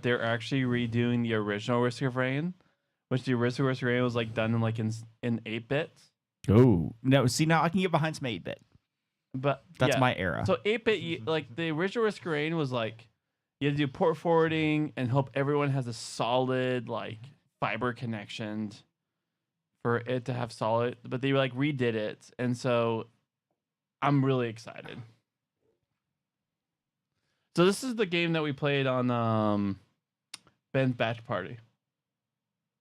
they're actually redoing the original Risk of Rain, which the original Risk of Rain was like done in like in 8-bit. Oh no! See, now I can get behind some 8-bit. But That's yeah. my era. So 8-bit, like the original Risk of Rain was like you had to do port forwarding and hope everyone has a solid like fiber connection for it to have solid. But they like redid it, and so I'm really excited. So this is the game that we played on Ben's batch party.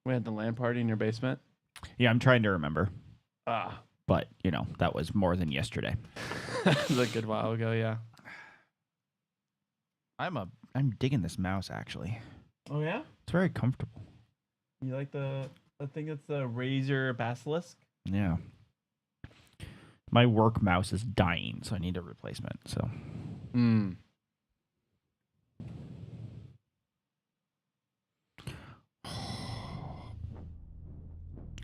We had the LAN party in your basement. Yeah, I'm trying to remember. Ah, But, that was more than yesterday. that was a good while ago, yeah. I'm digging this mouse, actually. Oh, yeah? It's very comfortable. You like I think it's the Razer Basilisk? Yeah. My work mouse is dying, so I need a replacement. So.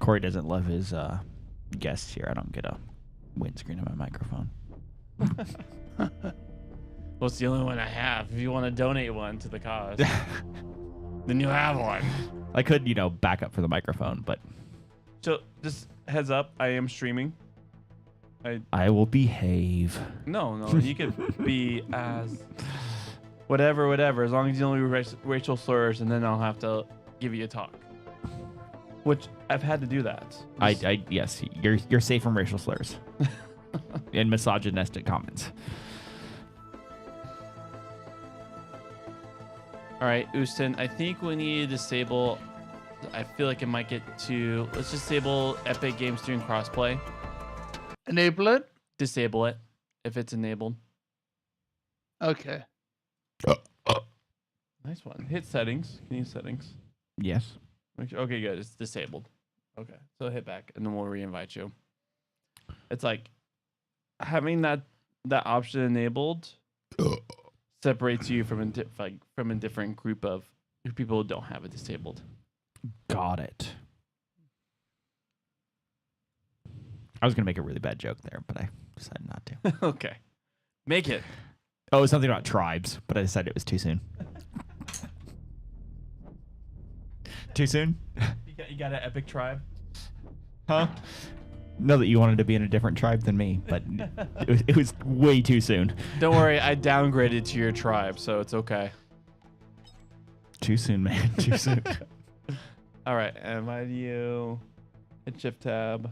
Corey doesn't love his guests here. I don't get a windscreen on my microphone. Well, it's the only one I have. If you want to donate one to the cause, then you have one. I could, back up for the microphone, but So, just heads up, I am streaming. I will behave. No, you could be as whatever, as long as you don't do racial slurs, and then I'll have to give you a talk. Which I've had to do that. Yes, you're safe from racial slurs and misogynistic comments. All right, Houston, I think we need to disable. I feel like it might get to. Let's disable Epic Games doing crossplay. Enable it? Disable it if it's enabled. Okay. Nice one. Hit settings. Can you use settings? Yes. Okay, good. It's disabled. Okay, so hit back, and then we'll reinvite you. It's like having that option enabled separates you from a different group of people who don't have it disabled. Got it. I was gonna make a really bad joke there, but I decided not to. Okay, make it. Oh, it was something about tribes, but I decided it was too soon. Too soon? You got an epic tribe? Huh? Know that you wanted to be in a different tribe than me, but it was way too soon. Don't worry, I downgraded to your tribe, so it's okay. Too soon, man. Too soon. All right, invite you. Hit shift tab.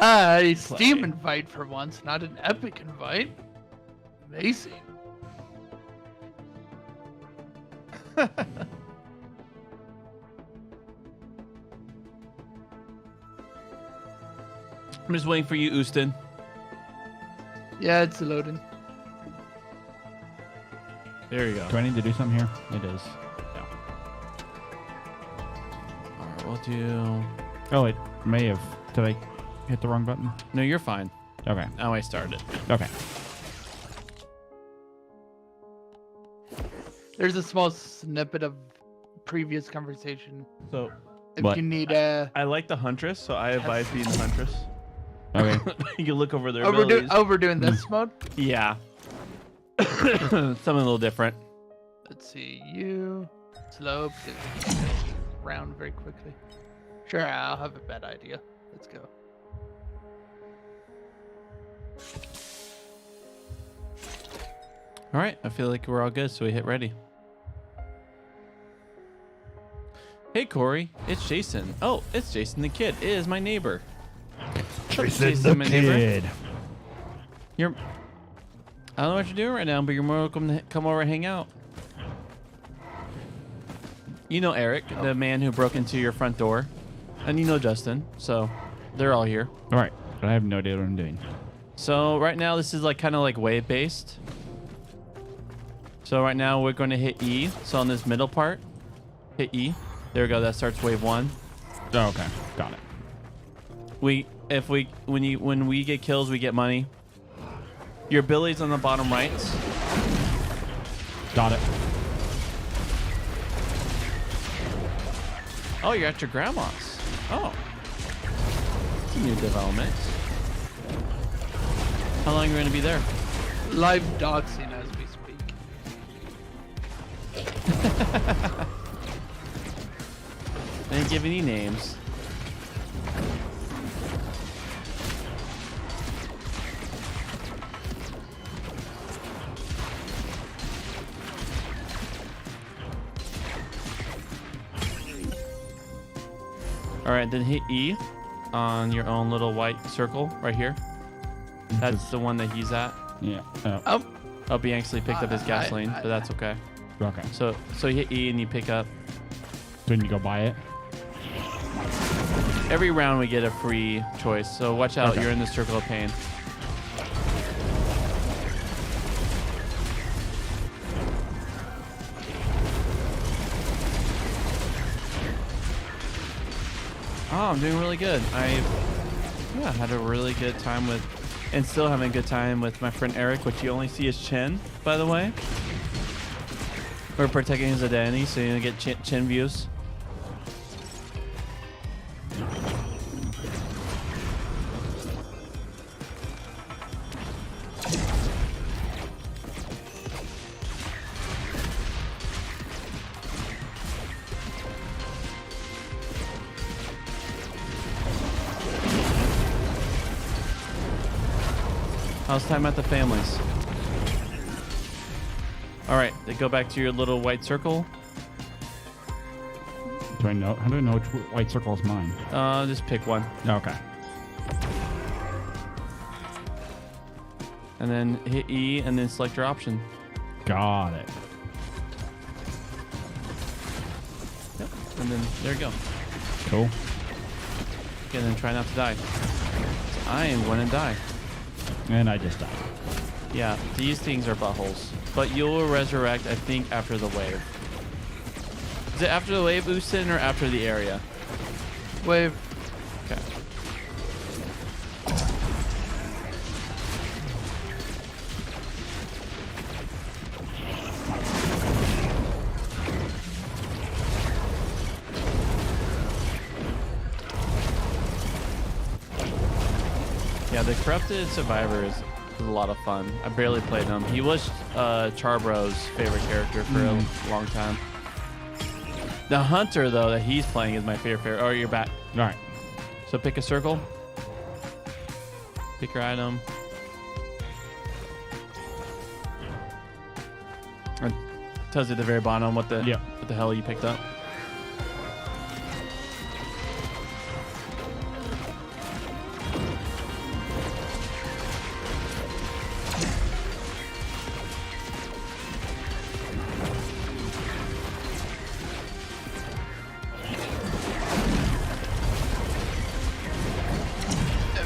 A Steam invite for once, not an Epic invite. Amazing. I'm just waiting for you, Houston. Yeah, it's loading. There you go. Do I need to do something here? It is. Yeah. All right, we'll do. Oh, it may have. Did I hit the wrong button? No, you're fine. Okay. Now I started. Okay. There's a small snippet of previous conversation. So If What? you need a I like the Huntress, so I advise being the Huntress. Okay. You can look over their abilities. overdoing this mode. Yeah. Something a little different. Let's see, you slow because you round very quickly. Sure, I'll have a bad idea. Let's go. All right, I feel like we're all good, so we hit ready. Hey, Corey, it's Jason. Oh, it's Jason the Kid. It is my neighbor. Jason my the neighbor. Kid. You're. I don't know what you're doing right now, but you're more welcome to come over and hang out. You know Eric, the man who broke into your front door, and you know Justin, so they're all here. All right. I have no idea what I'm doing. So right now this is like kind of like wave based. So right now we're going to hit E. So on this middle part, hit E. There we go. That starts wave 1. Oh, okay. Got it. When we get kills, we get money. Your abilities on the bottom right. Got it. Oh, you're at your grandma's. Oh, it's a new development. How long are you going to be there? Live doxing as we speak. give any names. All right, then hit E on your own little white circle right here. That's the one that he's at. Yeah. Oh, Oh, he actually picked up his gasoline, but that's okay. Okay. So you hit E and you pick up. So you go buy it. Every round we get a free choice, so watch out. Okay. You're in the circle of pain. Oh, I'm doing really good. I had a really good time with, and still having a good time with my friend Eric, which you only see his chin, by the way. We're protecting his identity, so you don't get chin views. How's time at the families? All right, then go back to your little white circle. Do I know? How do I know which white circle is mine? Just pick one. Okay. And then hit E and then select your option. Got it. Yep. And then there you go. Cool. Okay, then try not to die. So I am going to die. And I just died. Yeah, these things are buttholes. But you'll resurrect, I think, after the wave. Is it after the wave, Usin, or after the area? wave. Okay. Yeah, the Corrupted Survivor is a lot of fun. I barely played him. He was Charbro's favorite character for a long time. The Hunter, though, that he's playing is my favorite. Oh, you're back. All right. So pick a circle. Pick your item. It tells you at the very bottom what the hell you picked up.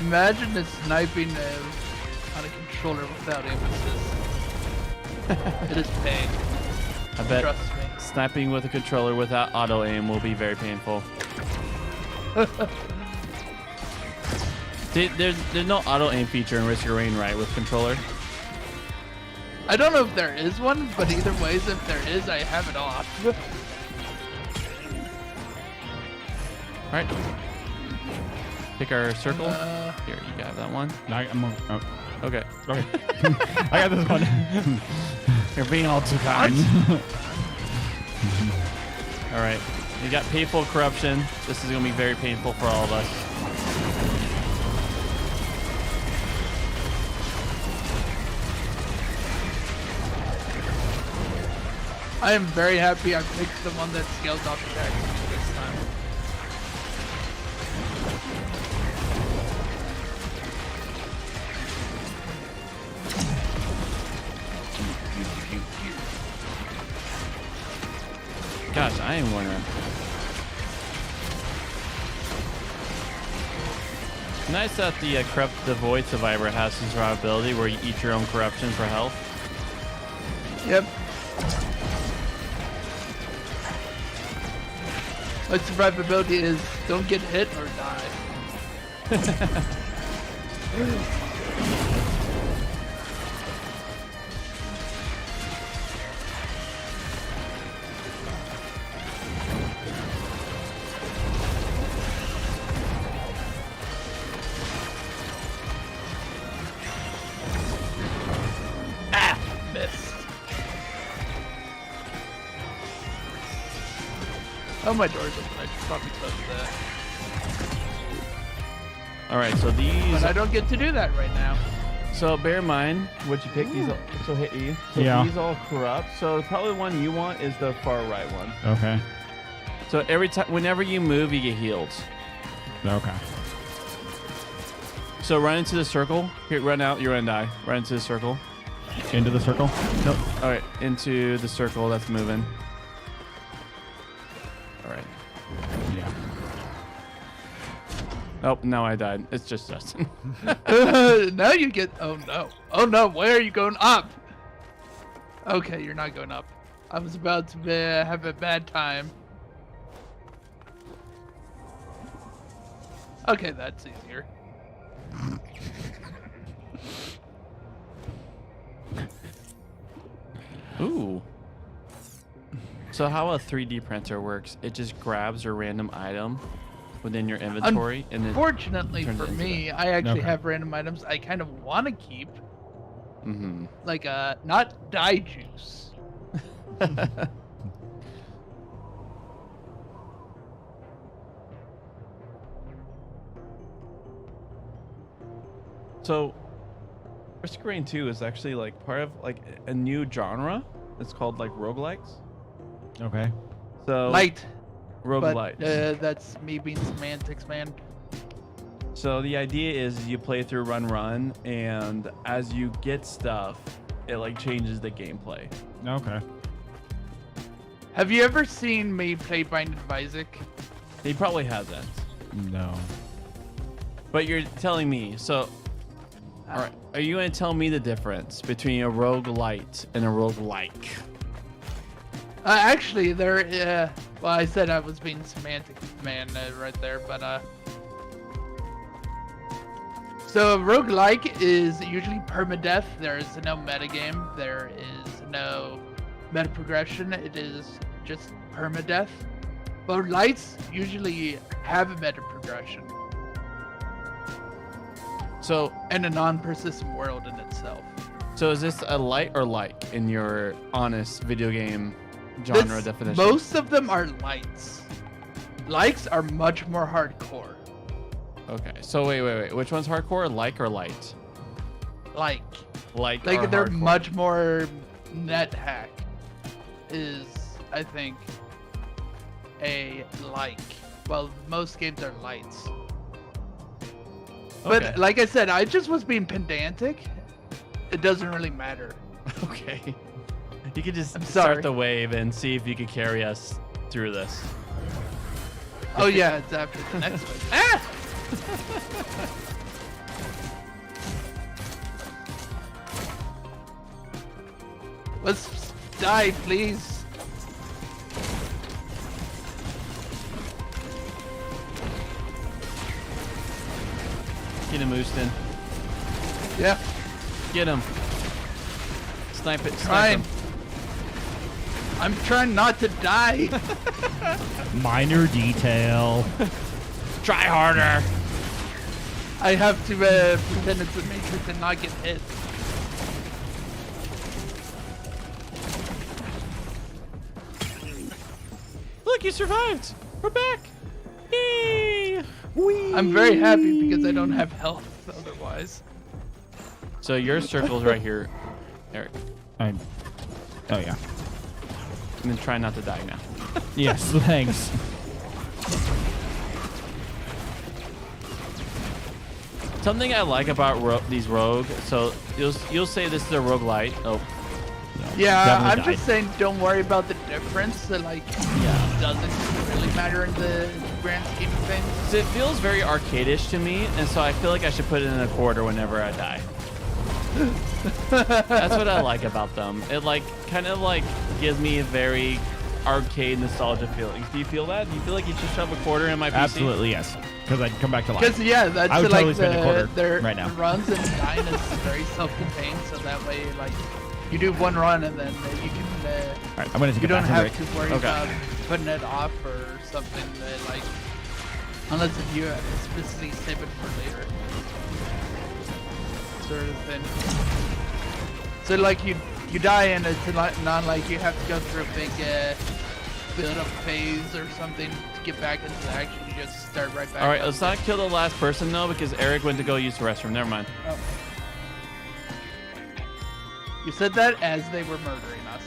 Imagine the sniping on a controller without aim assist. It is pain. I bet Trust me. sniping with a controller without auto aim will be very painful. There's no auto aim feature in Risk Your Rain, right, with controller? I don't know if there is one, but either ways, if there is, I have it off. All right. Pick our circle. Uh, Here, you got that one. I'm Okay. okay. I got this one. You're being all too kind. All right. You got painful corruption. This is going to be very painful for all of us. I am very happy I picked the one that scales off attacks this time. Gosh, I am winner. Nice that the Void Survivor has some survivability where you eat your own corruption for health. Yep. My survivability is don't get hit or die. Missed. Oh, my door's open. I should probably close that. All right, so these. But I don't get to do that right now. So bear in mind what you pick. These so hit you. So Yeah. these all corrupt. So probably the one you want is the far right one. Okay. So every time, whenever you move, you get healed. Okay. So run into the circle. Here, run out. You're gonna die. Run into the circle. Into the circle? Nope. All right, into the circle that's moving. All right. Yeah. Oh, now I died. It's just Justin. Now you get. Oh no. Oh no. Where are you going up? Okay, you're not going up. I was about to have a bad time. Okay, that's easier. Ooh. So how a 3D printer works, it just grabs a random item within your inventory and then Unfortunately turns for it into me, I actually Okay. have random items I kind of want to keep, Mm-hmm. like not dye juice. So Risk Rain 2 is actually like part of like a new genre. It's called like roguelikes. Okay. So Light, roguelites. but that's me being semantics, man. So the idea is you play through run, and as you get stuff, it like changes the gameplay. Okay. Have you ever seen me play Binding of Isaac? He probably hasn't. No. But you're telling me, so all right, are you going to tell me the difference between a roguelite and a roguelike? Actually, there. Well, I said I was being semantic, man, right there, but So a roguelike is usually permadeath. There is no metagame. There is no meta progression. It is just permadeath. But lights usually have a meta progression So and a non-persistent world in itself. so is this a light or like in your honest video game genre This- definition? Most of them are lights. Likes are much more hardcore. Okay. So wait. Which one's hardcore? Like or light? Like Like they're hardcore? much more net hack is, I think, a like. Well, most games are lights. But Okay. like I said, I just was being pedantic. It doesn't really matter. Okay. You could just I'm start sorry. the wave and see if you could carry us through this. Oh yeah, it's after the next one. Ah! Let's die, please. Get him, Houston. Yeah, Get him. Snipe it. Snipe trying. him. I'm trying not to die. Minor detail. Try harder. I have to pretend it's a matrix and not get hit. Look, you survived. We're back. Yay. I'm very happy because I don't have health otherwise. So your circle's right here, Eric. Oh yeah. And then try not to die now. Yes. Thanks. Something I like about these rogue. So you'll say this is a roguelite. Oh, Yeah, definitely I'm died. just saying don't worry about the difference. So, like, yeah. it doesn't really matter in the grand scheme of things. So it feels very arcadish to me, and so I feel like I should put it in a quarter whenever I die. That's what I like about them. It like kind of like gives me a very arcade nostalgia feeling. Do you feel that? Do you feel like you should shove a quarter in my PC? Absolutely yes. Because I'd come back to life. Because yeah, that's I would like totally spend a quarter their right now. runs and dying is very self-contained, so that way like you do one run and then you can All right, I'm gonna take you a don't bathroom have break. to worry Okay. about putting it off or something that like unless if you specifically save it for later sort of thing. So like you die and it's not like you have to go through a big build up phase or something to get back into the action. You just start right back. All right, up let's not kill the last person though, because Eric went to go use the restroom. Never mind. Oh. You said that as they were murdering us.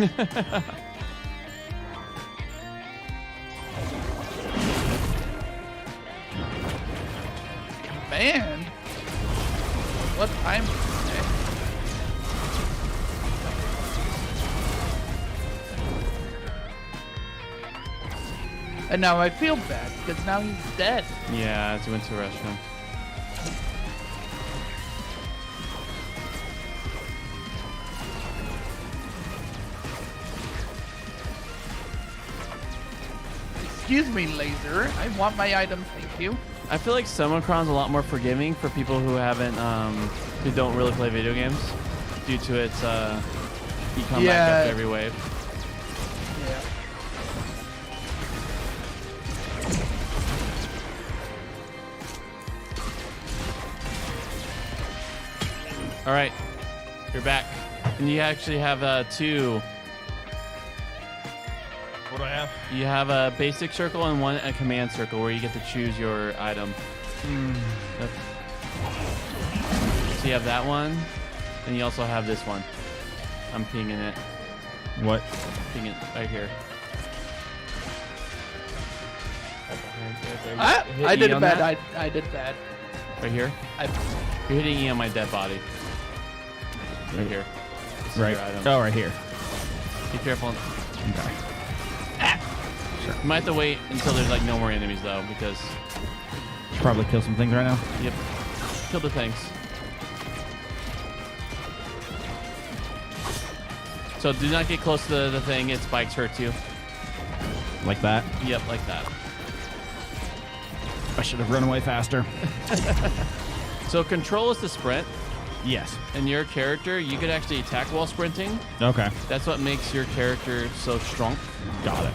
Command? What time is it today? And now I feel bad because now he's dead. Yeah, he went to the restroom. Excuse me, laser. I want my item, thank you. I feel like Summocron's a lot more forgiving for people who haven't, who don't really play video games, due to its, you come back after every wave. Yeah. All right, you're back, and you actually have two. What do I have? You have a basic circle and a command circle where you get to choose your item. Yep. So you have that one, and you also have this one. I'm pinging it. What? Ping it right here. I did bad. I did bad. Right here. You're hitting E on my dead body. Right here. This is Right. your item. Oh, right here. Be careful. Okay. You might have to wait until there's like no more enemies though, because Should probably kill some things right now. yep, kill the things. So do not get close to the thing. Its spikes hurt you. Like that. Yep, like that. I should have run away faster. So control is to sprint, Yes. and your character you could actually attack while sprinting. Okay. That's what makes your character so strong. Got it.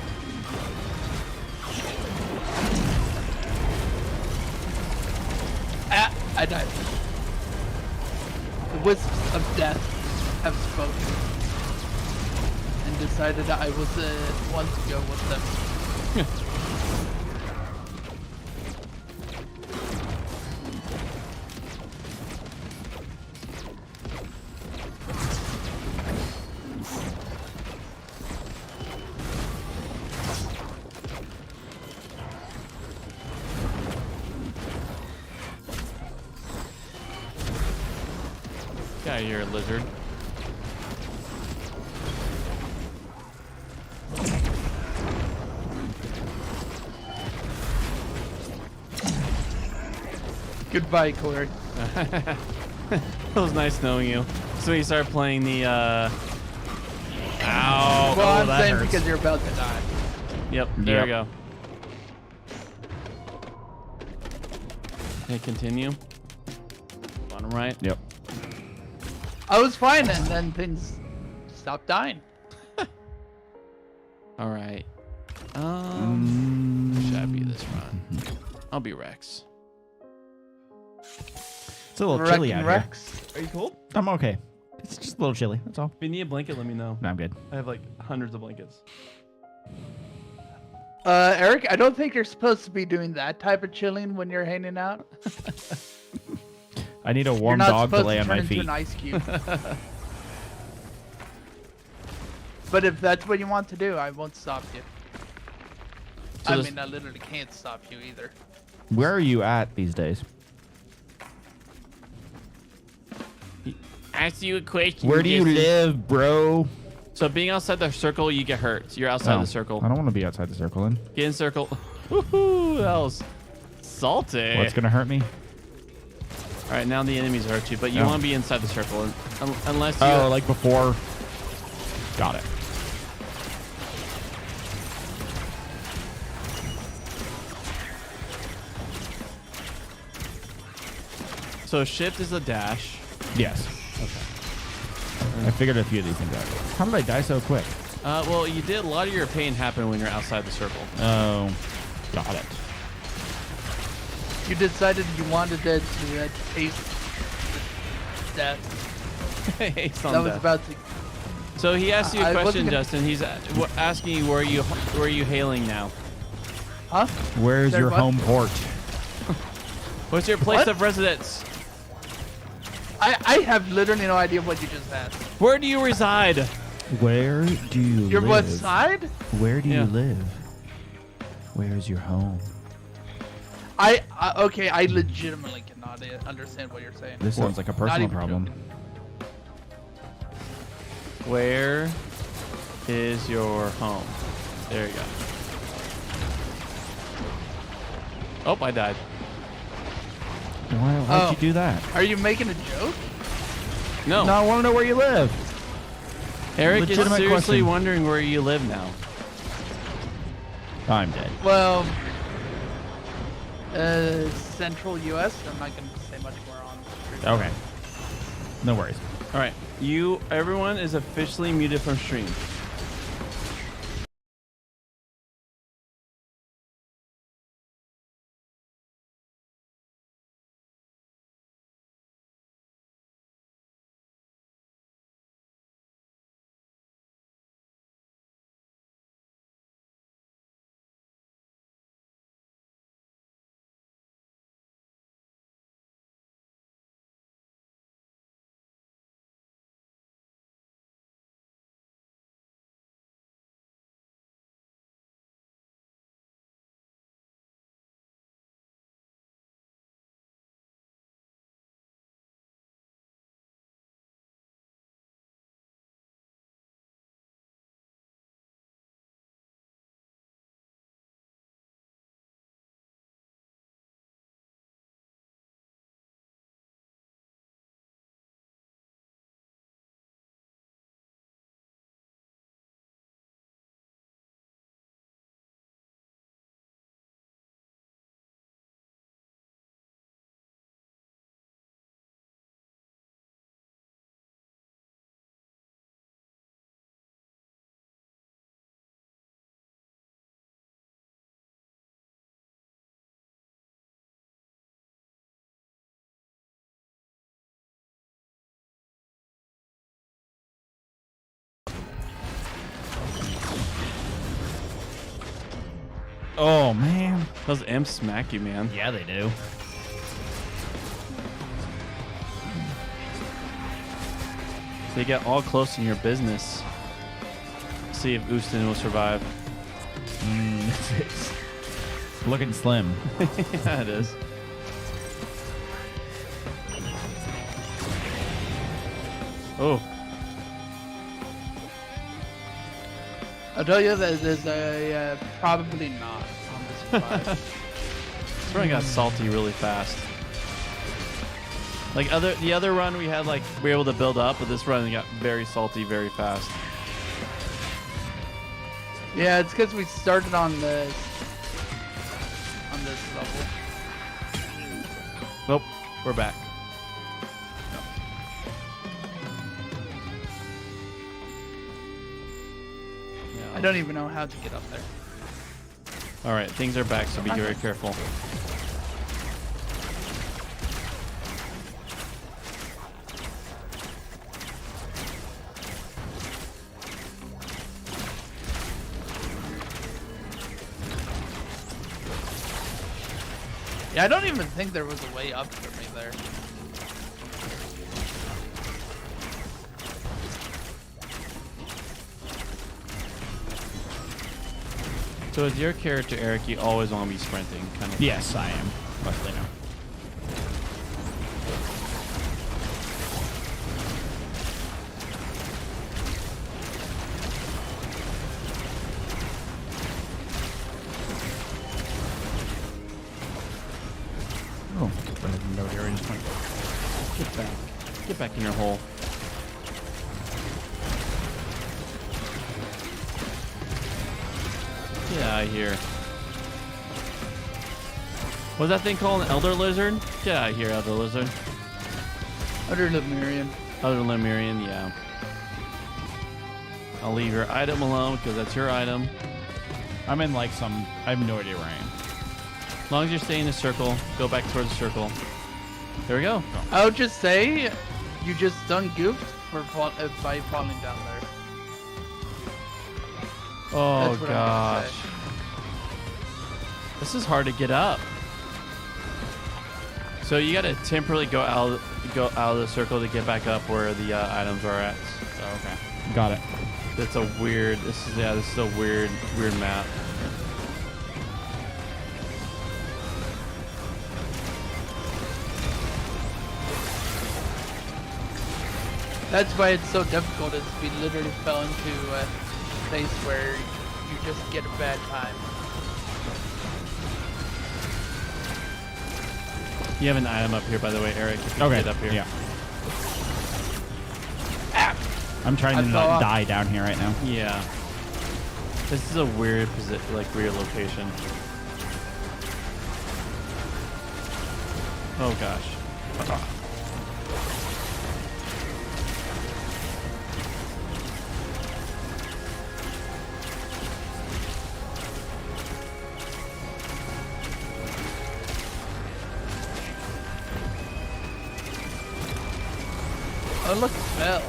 I died. The wisps of death have spoken and decided I was the one to go with them. Get out of here, lizard. Goodbye, Corey. It was nice knowing you. So when you start playing the Ow. Well, oh, I'm that saying hurts. because you're about to die. Yep, there Yep. we go. Okay, continue. Bottom right. Yep. I was fine, and then things stopped dying. All right. Should I be this run? I'll be Rex. It's a little chilly out Rex. Are you cool? here. I'm okay. It's just a little chilly. That's all. If you need a blanket, let me know. No, I'm good. I have like hundreds of blankets. Eric, I don't think you're supposed to be doing that type of chilling when you're hanging out. I need a You're warm not dog to supposed lay on turn my into feet. an ice cube. But if that's what you want to do, I won't stop you. So I this- mean, I literally can't stop you either. Where are you at these days? Ask you a question. Where do you Jason. live, bro? So being outside the circle, you get hurt. So you're outside Oh, the circle. I don't want to be outside the circle then. Get in circle. Woohoo! That was salty. What's gonna hurt me? All right, now the enemies hurt you, but you Oh. want to be inside the circle, unless you. Oh, like before. Got it. So shift is a dash. Yes. Okay. I figured a few of these things out. How did I die so quick? Well, you did a lot of your pain happen when you're outside the circle. Oh, got it. You decided you wanted to taste death. Haste on That was death. about to. So he asked you a I wasn't question, gonna- Justin. He's asking you where are you hailing now? Huh? Where's There your what? home port? What's your place What? of residence? I have literally no idea what you just asked. Where do you reside? Where do you Your live? what side? Where do Yeah. you live? Where's your home? Okay, I legitimately cannot understand what you're saying. This sounds like a personal even problem. joking. Where is your home? There you go. Oh, I died. Why'd Oh. you do that? Are you making a joke? No, No, I want to know where you live. Eric is legitimate seriously question. wondering where you live now. I'm dead. Well, central U.S. I'm not going to say much more on. Okay. No worries. All right, everyone is officially muted from stream. Oh man. Those imps smack you, man. Yeah, they do. So you get all close in your business. See if Ustin will survive. It's looking slim. Yeah, it is. Oh, I'll tell you that there's a probably not on this survive. this run got salty really fast. Like the other run we had, like we were able to build up, but this run got very salty very fast. Yeah, it's because we started on this level. Nope, we're back. I don't even know how to get up there. All right, things are back, so be very careful. Yeah, I don't even think there was a way up for me there. So with your character, Eric, you always want to be sprinting, kind of. Yes, I am. Mostly now. Oh, no area just went. Get back. Get back in your hole. Get out of here. What's that thing called? An elder lizard? Get out of here, elder lizard. Under Lemurian. Elder Lemurian, yeah. I'll leave your item alone because that's your item. I'm in like some. I have no idea where I am. As long as you're staying in the circle, go back towards the circle. There we go. I would just say you just done goofed by falling down there. Oh That's what I'm gonna gosh. say. This is hard to get up. So you gotta temporarily go out of the circle to get back up where the items are at. So, okay. Got it. That's a weird. This is a weird map. That's why it's so difficult. Is we literally fell into a place where you just get a bad time. You have an item up here, by the way, Eric. If you Okay. get up here. Yeah. I'm trying I to fell not off. die down here right now. Yeah. This is a weird weird location. Oh gosh. Oh look, it fell.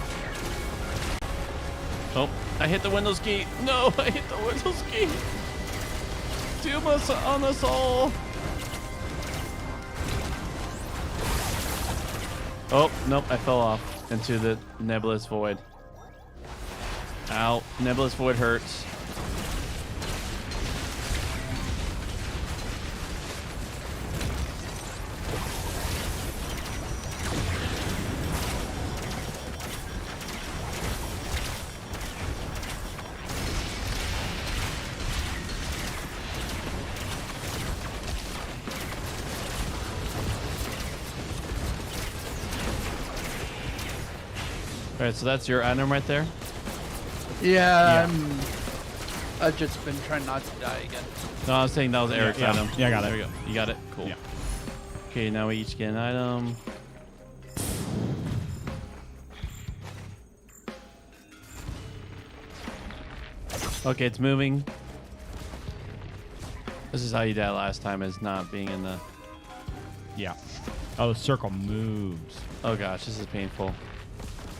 Oh, I hit the Windows key. No, I hit the Windows key. Doom us on us all. Oh, nope, I fell off into the nebulous void. Ow, nebulous void hurts. All right, so that's your item right there. Yeah, I've just been trying not to die again. No, I was saying that was Eric's yeah. item. Yeah, I got it. There we go. You got it? Cool. Yeah. Okay, now we each get an item. Okay, it's moving. This is how you died last time, is not being in the... Yeah. Oh, the circle moves. Oh gosh, this is painful.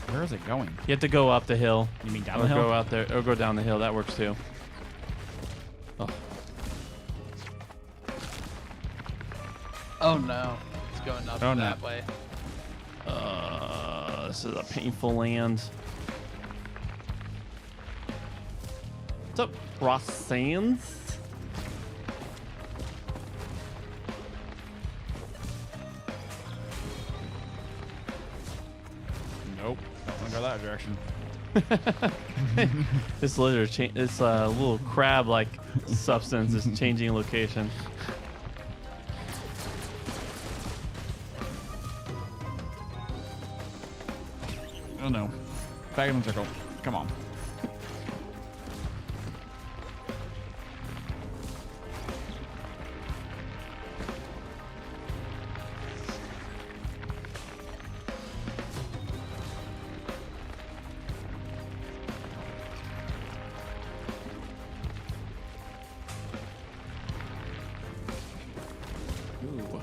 Where is it going? You have to go up the hill. You mean down Or the hill? go out there, or go down the hill. That works too. Oh, Oh no, it's going up Oh, no. that way. this is a painful land. What's up, Ross Sands? Nope. Don't want to go that direction. This lizard, this little crab-like substance is changing location. Oh no. Back in the circle. Come on. Ooh.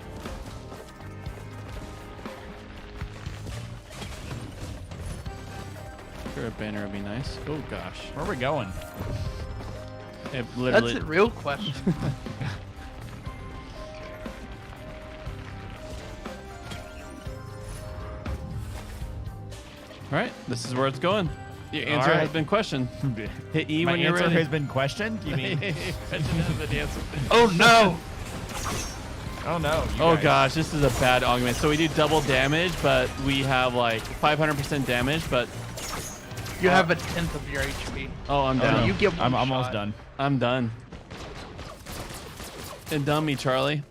Sure, a banner would be nice. Oh gosh, Where are we going? it That's literally. the real question. All right, this is where it's going. Your All answer has right. been questioned. Hit E My when you're answer ready. has been questioned? You mean? Oh no! Oh no. you Oh guys. gosh, this is a bad argument. So we do double damage, but we have like 500% damage. But You have a tenth of your HP. oh, I'm Oh, down. no. You get I'm one almost shot. done. I'm done. And done me, Charlie.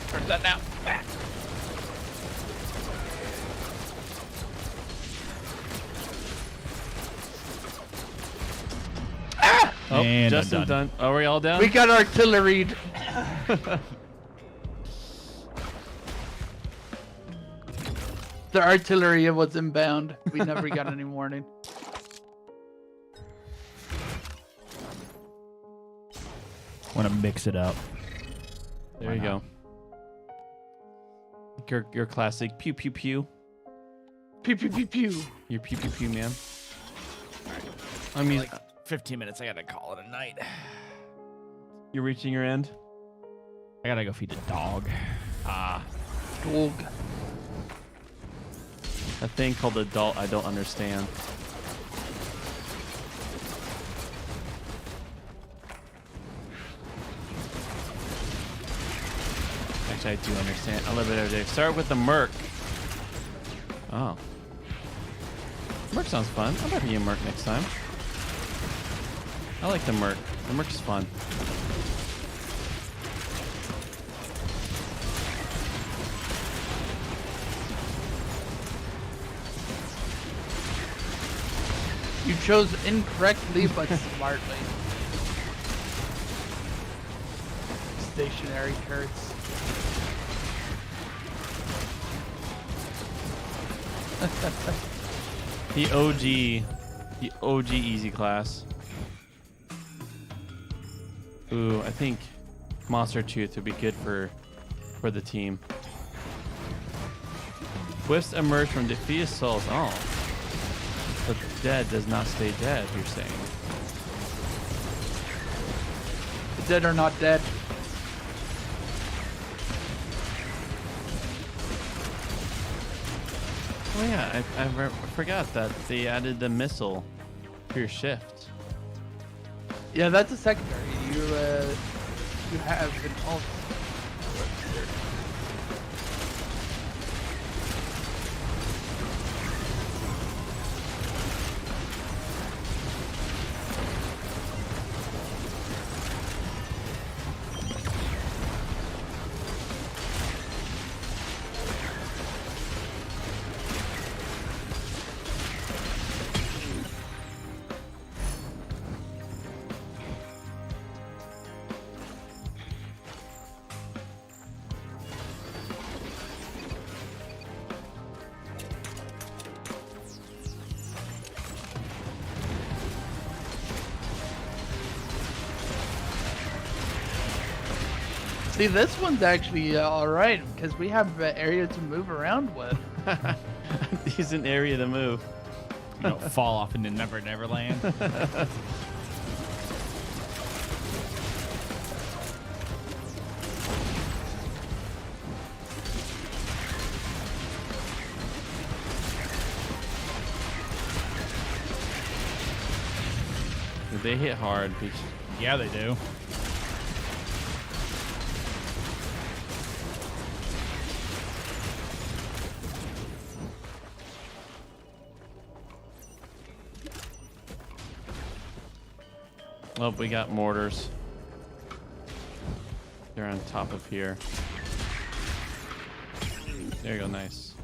Turn that now. Back. Oh, And I'm Justin's done. done. Are we all done? We got artillery. The artillery was inbound. We never got any warning. Want to mix it up. There you Why go. Your classic pew pew pew. Pew pew pew pew. Your pew pew pew, man. I mean, 15 minutes. I gotta call it a night. you're reaching your end. I gotta go feed the dog. Dog. A thing called adult I don't understand. Actually, I do understand a little bit of it. Start with the Merc. Oh. Merc sounds fun. I might be a Merc next time. I like the Merc. The Merc is fun. You chose incorrectly but smartly. Stationary turrets. The OG easy class. Ooh, I think Monster Tooth would be good for the team. Wisps emerge from defeated souls. Oh. The dead does not stay dead, you're saying. The dead are not dead. Oh yeah, I forgot that they added the missile to your shift. Yeah, that's a secondary. You have an ult. See, this one's actually alright, because we have an area to move around with. Decent area to move. You don't fall off into Never Never Land. They hit hard. Yeah, they do. Oh, we got mortars. They're on top of here. There you go, nice.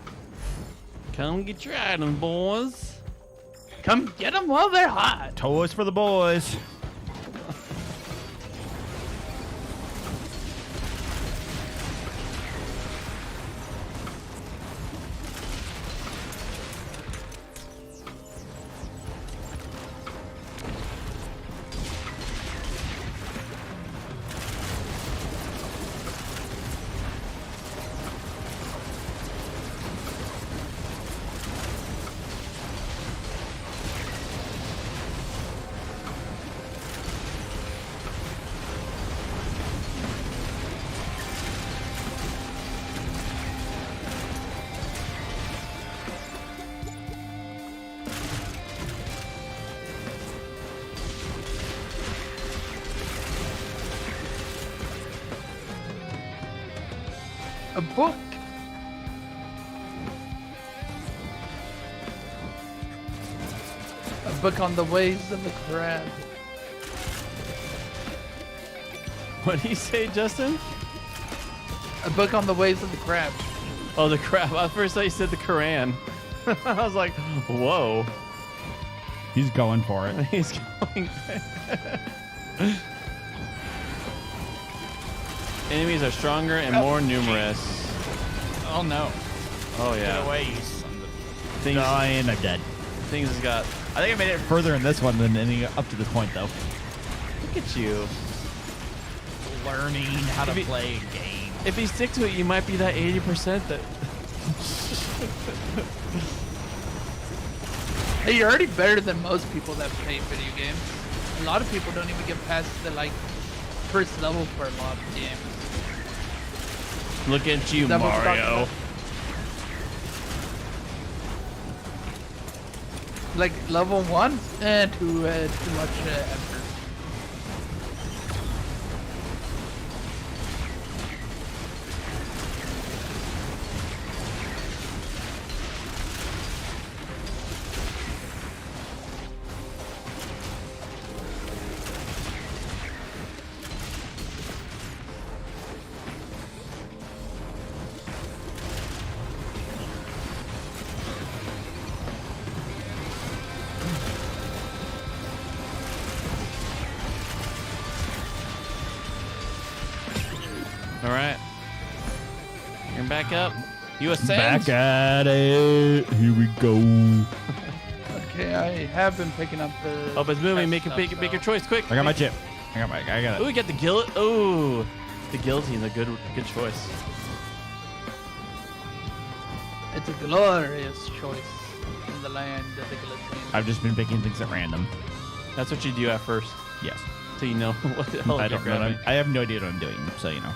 Come get your items, boys. Come get them while they're hot. Toys for the boys. A book. A book on the ways of the crab. What did he say, Justin? A book on the ways of the crab. Oh, the crap. At first I said the Quran. I was like, whoa. He's going for it. He's going. Enemies are stronger and more numerous. Oh no. Oh yeah. Get away, you son of a... Things, Dying, I'm dead. things has got. I think I made it further in this one than any up to this point, though. Look at you. Learning how to If you- play a game. If you stick to it, you might be that 80% that. Hey, you're already better than most people that play video games. A lot of people don't even get past the like first level for a lot of games. Look at you, Is that what you're talking Mario. about? Like level 1 and too much effort. All right. You're back up. You ascend. Back at it. Here we go. Okay, I have been picking up the. Oh, it's moving. Make stuff, make your so- choice, quick. I got my chip. I got Oh, it. we got the guillotine. Oh, the guillotine's a good choice. It's a glorious choice in the land of the guillotine. I've just been picking things at random. That's what you do at first, Yes. so you know what the hell I you're don't know. grabbing. I have no idea what I'm doing, so you know.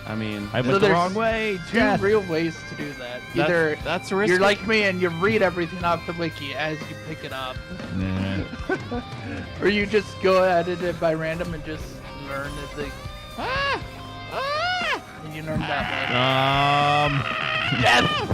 I mean, I So went the there's wrong way. Two Death. real ways to do that. Either that's risky. you're like me and you read everything off the wiki as you pick it up, Nah. or you just go at it by random and just learn the thing. And you learn that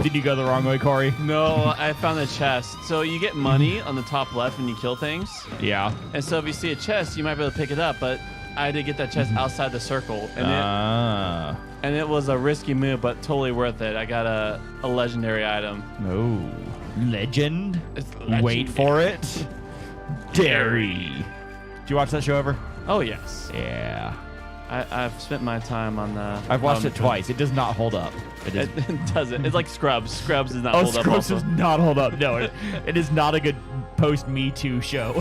Did you go the wrong way, Corey? No, I found a chest. So you get money on the top left when you kill things. Yeah. And so if you see a chest, you might be able to pick it up, but I had to get that chest outside the circle. And it was a risky move, but totally worth it. I got a legendary item. No. Legend? It's Wait for it. Dairy. Did you watch that show ever? Oh, yes. Yeah. I've spent my time on the... I've watched it twice. It does not hold up. It is. It doesn't. It's like Scrubs. Scrubs does not Oh, hold up Scrubs also. does not hold up. No, it is not a good post-Me Too show.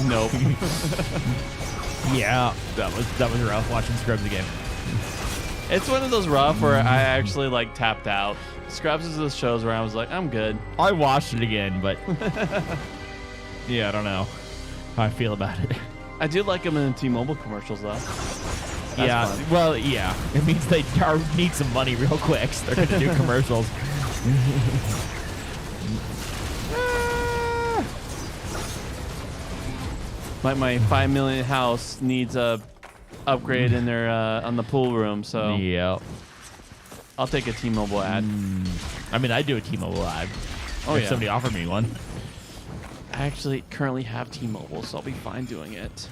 Nope. Yeah, that was rough watching Scrubs again. It's one of those rough where I actually like tapped out. Scrubs is those shows where I was like, I'm good. I watched it again, but yeah, I don't know how I feel about it. I do like them in the T-Mobile commercials though. Yeah, fun. well, yeah, it means they need some money real quick. So they're gonna do commercials. My 5 million house needs a upgrade in their on the pool room, so Yeah. I'll take a T-Mobile ad. I mean, I'd do a T-Mobile ad. Oh, if yeah. somebody offered me one. I actually currently have T-Mobile, so I'll be fine doing it.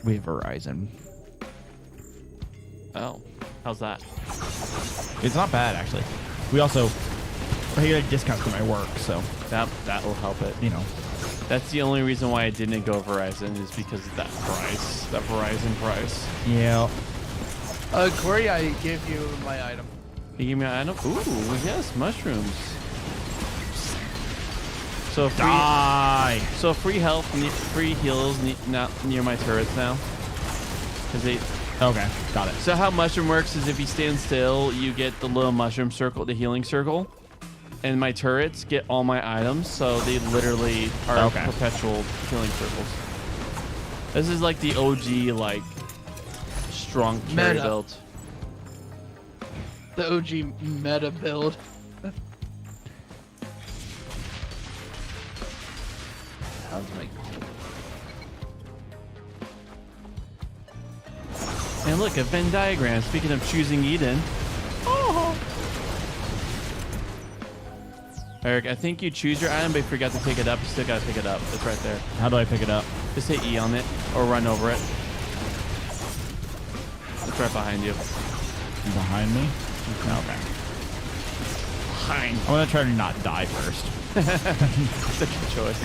We have Verizon. Oh, how's that? It's not bad, actually. We also, I get a discount for my work, so, That will help it. you know. That's the only reason why I didn't go Verizon is because of that price, that Verizon price. Yeah. Corey, I gave you my item. You give me an item? Ooh, yes, mushrooms. So free, Die! so free health, free heals not near my turrets now. 'Cause they. Okay, got it. So how mushroom works is if you stand still, you get the little mushroom circle, the healing circle, and my turrets get all my items, so they literally are Okay. perpetual healing circles. This is like the OG like strong carry Meta. build. The OG meta build. How's my... And look, a Venn diagram. Speaking of choosing Eden. Eric, I think you choose your item, but if you forgot to pick it up, you still gotta pick it up. It's right there. How do I pick it up? Just hit E on it or run over it. It's right behind you. Behind me? Okay. Behind. I'm gonna try to not die first. It's a good choice.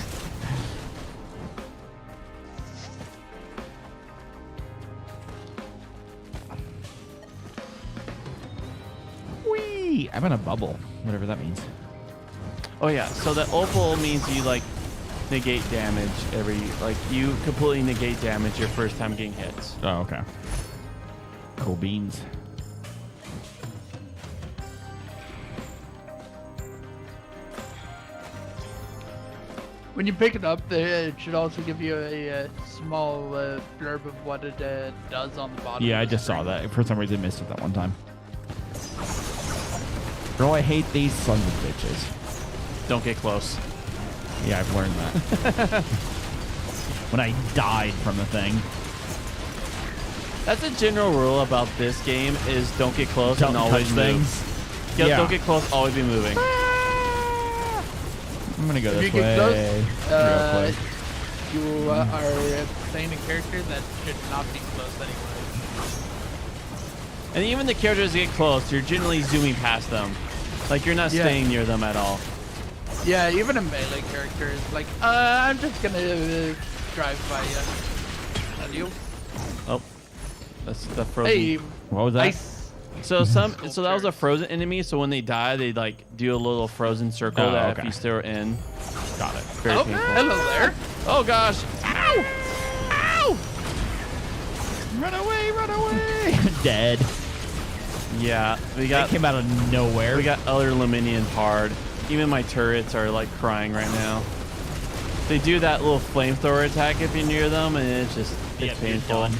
Whee! I'm in a bubble, whatever that means. Oh yeah, so the opal means you like negate damage you completely negate damage your first time getting hit. Oh, okay. Cool beans. When you pick it up, it should also give you a small blurb of what it does on the bottom. Yeah, I of the just saw screen. that. For some reason, I missed it that one time. Bro, I hate these sons of bitches. Don't get close. Yeah, I've learned that. When I died from the thing. That's a general rule about this game: is don't get close Don't and always touch move. things. Yeah, Yeah. don't get close. Always be moving. I'm gonna go If this you get way. close, real quick. you are playing a character that should not be close anyway. And even the characters that get close, you're generally zooming past them. Like you're not Yeah. staying near them at all. Yeah, even a melee character is like, I'm just gonna drive by you. And you? Oh, that's the frozen. Hey, What was that? nice. So that was a frozen enemy. So when they die, they like do a little frozen circle Oh, that okay. if you stare in. Got it. Very Oh, painful. hello there. Oh gosh! Ow! Ow! Run away, run away. Dead. Yeah, we That got came out of nowhere. we got other Luminions hard. Even my turrets are like crying right now. They do that little flamethrower attack if you're near them, and it's just it's Yep, you're painful. done.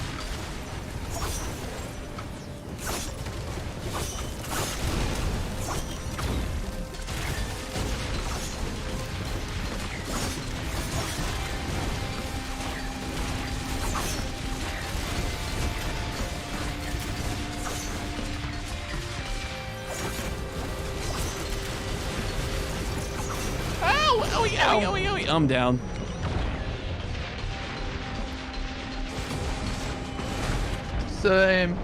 Ow! Owie! Owie! Owie! Owie! I'm down. So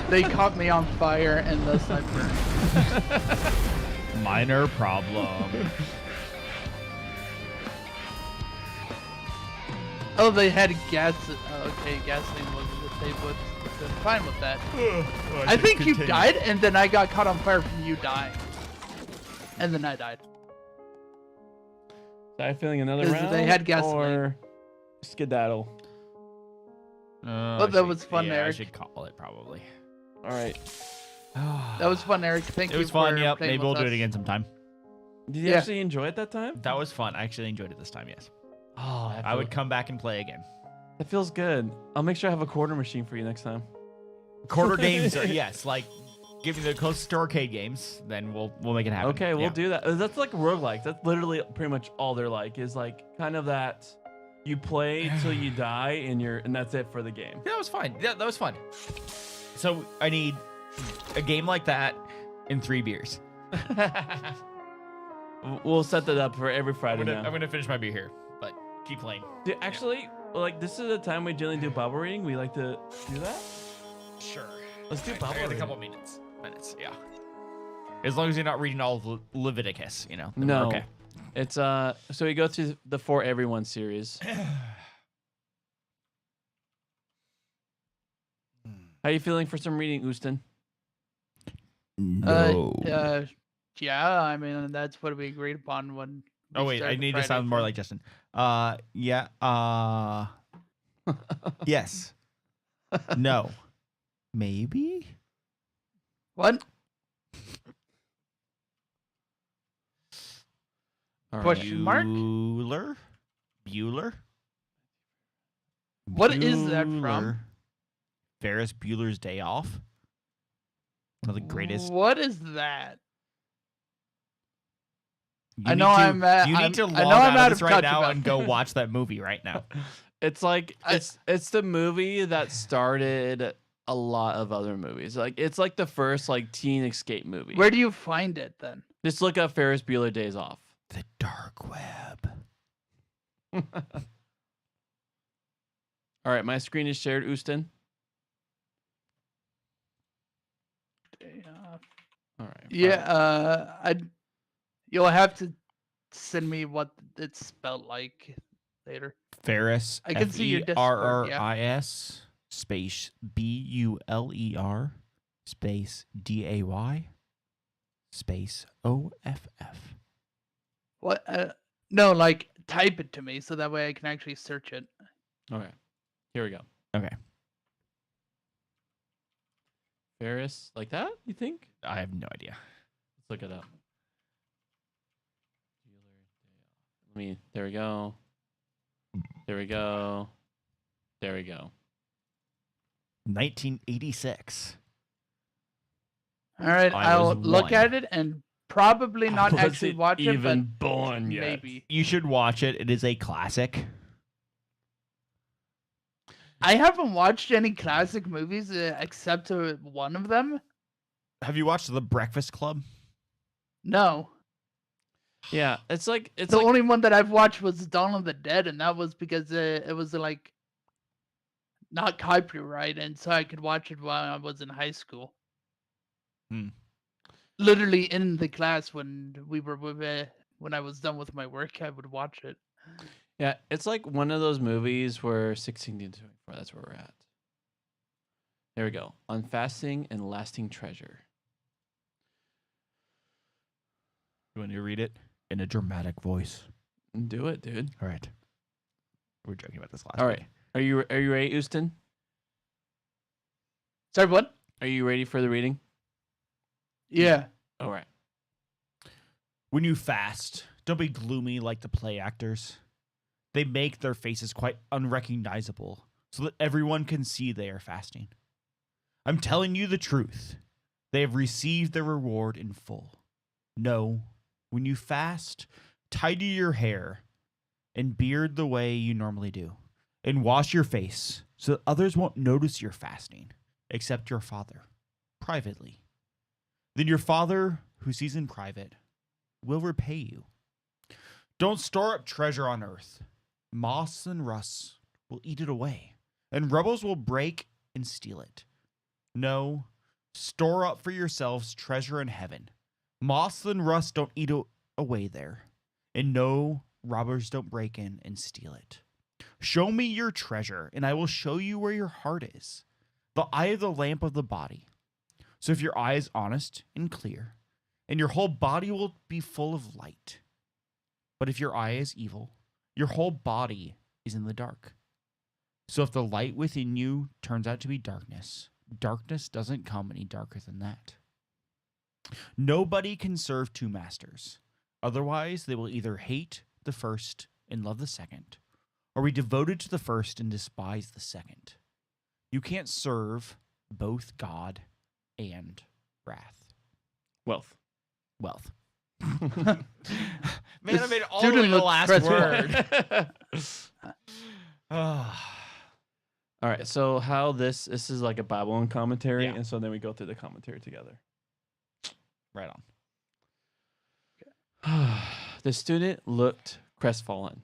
they caught me on fire and thus I burned. Minor problem. Oh, they had gas. Okay, gasoline wasn't the same, but I'm fine with that. I think you died, and then I got caught on fire from you dying. And then I died. So I feeling another Because round they had gasoline. or skedaddle. Oh, that was fun, yeah, I Eric. should call it probably. All right. That was fun, Eric. Thank It you. was fun. for Yep. playing Maybe we'll with do it us. again sometime. Did you Yeah. actually enjoy it that time? That was fun. I actually enjoyed it this time. Yes. Oh, I would come back and play again. That feels good. I'll make sure I have a quarter machine for you next time. Quarter games, are, yes. Like, give me the closest to arcade games, then we'll make it happen. Okay, we'll Yeah. do that. That's like roguelike. That's literally pretty much all they're like. Is like kind of that you play till you die and that's it for the game. Yeah, that was fun. Yeah, that was fun. So I need a game like that and 3 beers. We'll set that up for every Friday now. I'm gonna finish my beer here, but keep playing. Dude, actually, like this is the time we generally do bubble reading. We like to do that. Sure. Let's do I bubble got a reading. couple minutes. Yeah. As long as you're not reading all of Leviticus, you know. then No. we're okay. It's so we go through the For Everyone series. How you feeling for some reading, Houston? Yeah, I mean that's what we agreed upon when. Oh we wait, I started need to Friday sound more thing. like Justin. Yeah. Yes. No. Maybe. What? All right. Question mark? Bueller. What is that from? Bueller. Ferris Bueller's Day Off. One of the greatest. What is that? You I need know to- I'm at- You I'm- need to I log know out I'm of out this of right touch now about and go watch that movie right now. It's like I- it's the movie that started a lot of other movies. Like it's like the first like teen escape movie. Where do you find it then? Just look up Ferris Bueller Days Off. The dark web. All right, my screen is shared, Houston. All right. Yeah, you'll have to send me what it's spelled like later. Ferris. I can see your Discord, yeah. Ferris space Buler space Day space OFF. What? No, like type it to me so that way I can actually search it. Okay. Here we go. Okay. Ferris, like that? You think? I have no idea. Let's look it up. There we go. There we go. There we go. 1986. All right, I I'll was look one. at it and probably not I actually wasn't watch it, but even born yet. maybe. You should watch it. It is a classic. I haven't watched any classic movies except one of them. Have you watched The Breakfast Club? No. Yeah, it's The like only one that I've watched was Dawn of the Dead, and that was because it was like not copyright, and so I could watch it while I was in high school. Hmm. Literally in the class when we were when I was done with my work, I would watch it. yeah, it's like one of those movies where 16 to 24. That's where we're at. There we go. On fasting and lasting treasure. You want me to read it in a dramatic voice? Do it, dude. All right. We were joking about this last All week. right. Are you ready, Houston? Sorry, what? Are you ready for the reading? Yeah. All right. When you fast, don't be gloomy like the play actors. They make their faces quite unrecognizable so that everyone can see they are fasting. I'm telling you the truth. They have received their reward in full. No, when you fast, tidy your hair and beard the way you normally do, and wash your face so that others won't notice you're fasting, except your Father, privately. Then your Father, who sees in private, will repay you. Don't store up treasure on earth. Moths and rust will eat it away, and rebels will break and steal it. No, store up for yourselves treasure in heaven. Moths and rust don't eat away there, and no, robbers don't break in and steal it. Show me your treasure, and I will show you where your heart is. The eye of the lamp of the body. So if your eye is honest and clear, and your whole body will be full of light. But if your eye is evil, your whole body is in the dark. So if the light within you turns out to be darkness, darkness doesn't come any darker than that. Nobody can serve two masters. Otherwise, they will either hate the first and love the second, or be devoted to the first and despise the second. You can't serve both God and wrath. Wealth. Wealth. Man, I made it all the student way to the looked last stressed. word. All right. So how this is like a Bible and commentary, Yeah. and so then we go through the commentary together. Right on. The student looked crestfallen.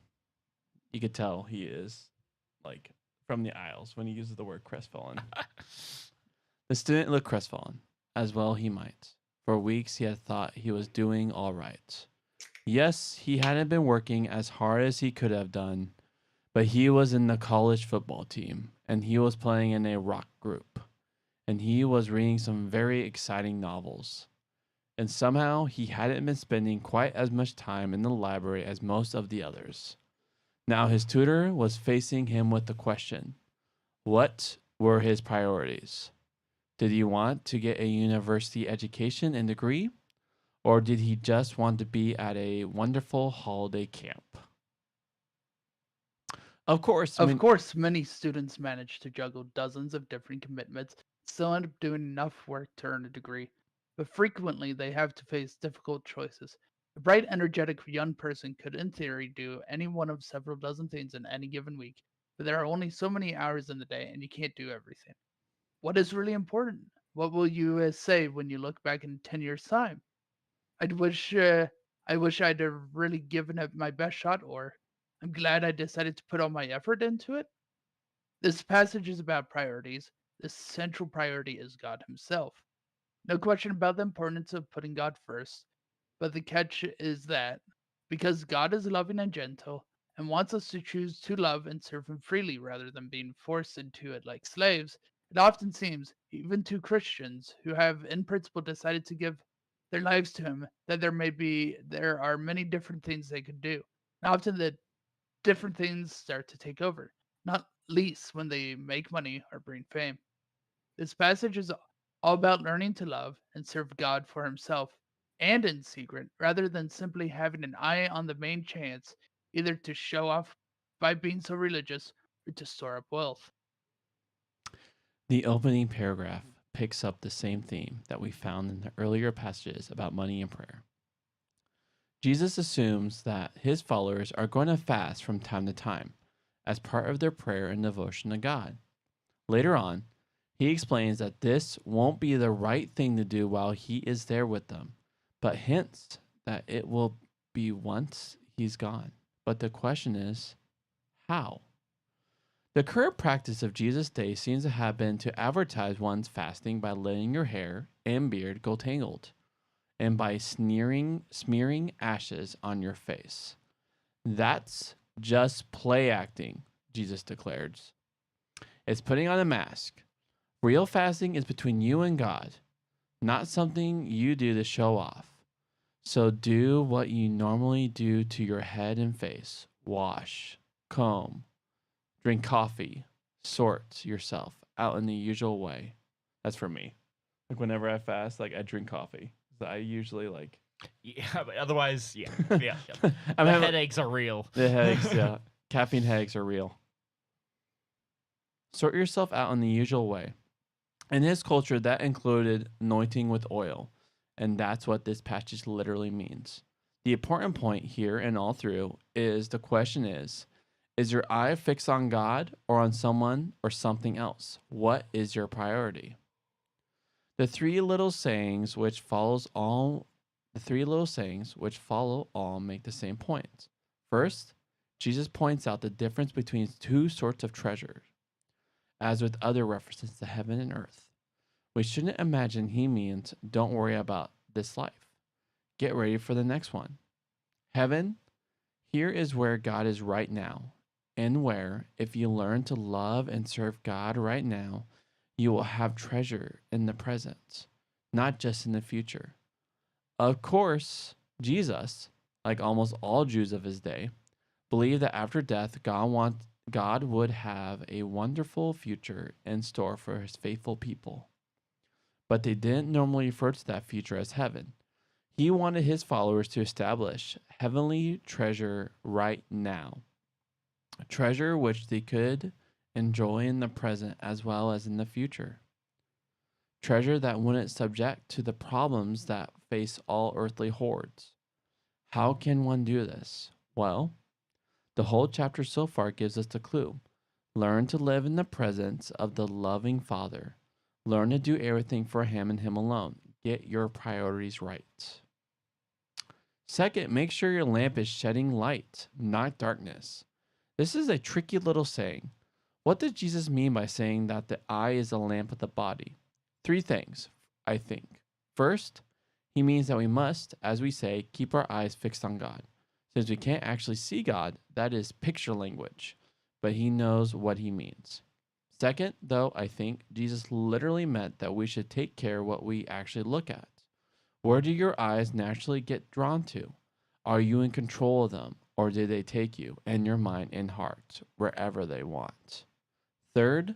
You could tell he is like from the aisles when he uses the word crestfallen. The student looked crestfallen, as well he might. For weeks he had thought he was doing all right. Yes, he hadn't been working as hard as he could have done, but he was in the college football team, and he was playing in a rock group, and he was reading some very exciting novels. And somehow he hadn't been spending quite as much time in the library as most of the others. Now his tutor was facing him with the question, what were his priorities? Did he want to get a university education and degree? Or did he just want to be at a wonderful holiday camp? Of course. Of course, many students manage to juggle dozens of different commitments, still end up doing enough work to earn a degree. But frequently, they have to face difficult choices. A bright, energetic young person could, in theory, do any one of several dozen things in any given week, but there are only so many hours in the day, and you can't do everything. What is really important? What will you say when you look back in 10 years' time? I wish I'd have really given it my best shot, or I'm glad I decided to put all my effort into it. This passage is about priorities. The central priority is God Himself. No question about the importance of putting God first, but the catch is that because God is loving and gentle and wants us to choose to love and serve Him freely rather than being forced into it like slaves, it often seems, even to Christians who have in principle decided to give their lives to Him, that there are many different things they could do. And often the different things start to take over, not least when they make money or bring fame. This passage is all about learning to love and serve God for Himself and in secret, rather than simply having an eye on the main chance either to show off by being so religious or to store up wealth. The opening paragraph picks up the same theme that we found in the earlier passages about money and prayer. Jesus assumes that his followers are going to fast from time to time as part of their prayer and devotion to God. Later on, he explains that this won't be the right thing to do while he is there with them, but hints that it will be once he's gone. But the question is, how? The current practice of Jesus' day seems to have been to advertise one's fasting by letting your hair and beard go tangled, and by smearing ashes on your face. That's just play acting, Jesus declares. It's putting on a mask. Real fasting is between you and God, not something you do to show off. So do what you normally do to your head and face. Wash, comb, drink coffee, sort yourself out in the usual way. That's for me. Like whenever I fast, like I drink coffee. I usually like. Yeah, but otherwise, yeah. I'm The having headaches are real. the headaches. Yeah, caffeine headaches are real. Sort yourself out in the usual way. In his culture, that included anointing with oil, and that's what this passage literally means. The important point here and all through is the question is your eye fixed on God or on someone or something else? What is your priority? The three little sayings which follow all make the same point. First, Jesus points out the difference between two sorts of treasures. As with other references to heaven and earth, we shouldn't imagine he means don't worry about this life. Get ready for the next one. Heaven, here is where God is right now, and where, if you learn to love and serve God right now, you will have treasure in the present, not just in the future. Of course, Jesus, like almost all Jews of his day, believed that after death, God would have a wonderful future in store for his faithful people. But they didn't normally refer to that future as heaven. He wanted his followers to establish heavenly treasure right now, a treasure which they could enjoy in the present as well as in the future. Treasure that wouldn't subject to the problems that face all earthly hordes. How can one do this? Well, the whole chapter so far gives us the clue. Learn to live in the presence of the loving Father. Learn to do everything for him and him alone. Get your priorities right. Second, make sure your lamp is shedding light, not darkness. This is a tricky little saying. What does Jesus mean by saying that the eye is the lamp of the body? Three things, I think. First, he means that we must, as we say, keep our eyes fixed on God. Since we can't actually see God, that is picture language, but he knows what he means. Second, though, I think Jesus literally meant that we should take care what we actually look at. Where do your eyes naturally get drawn to? Are you in control of them, or do they take you and your mind and heart wherever they want? Third,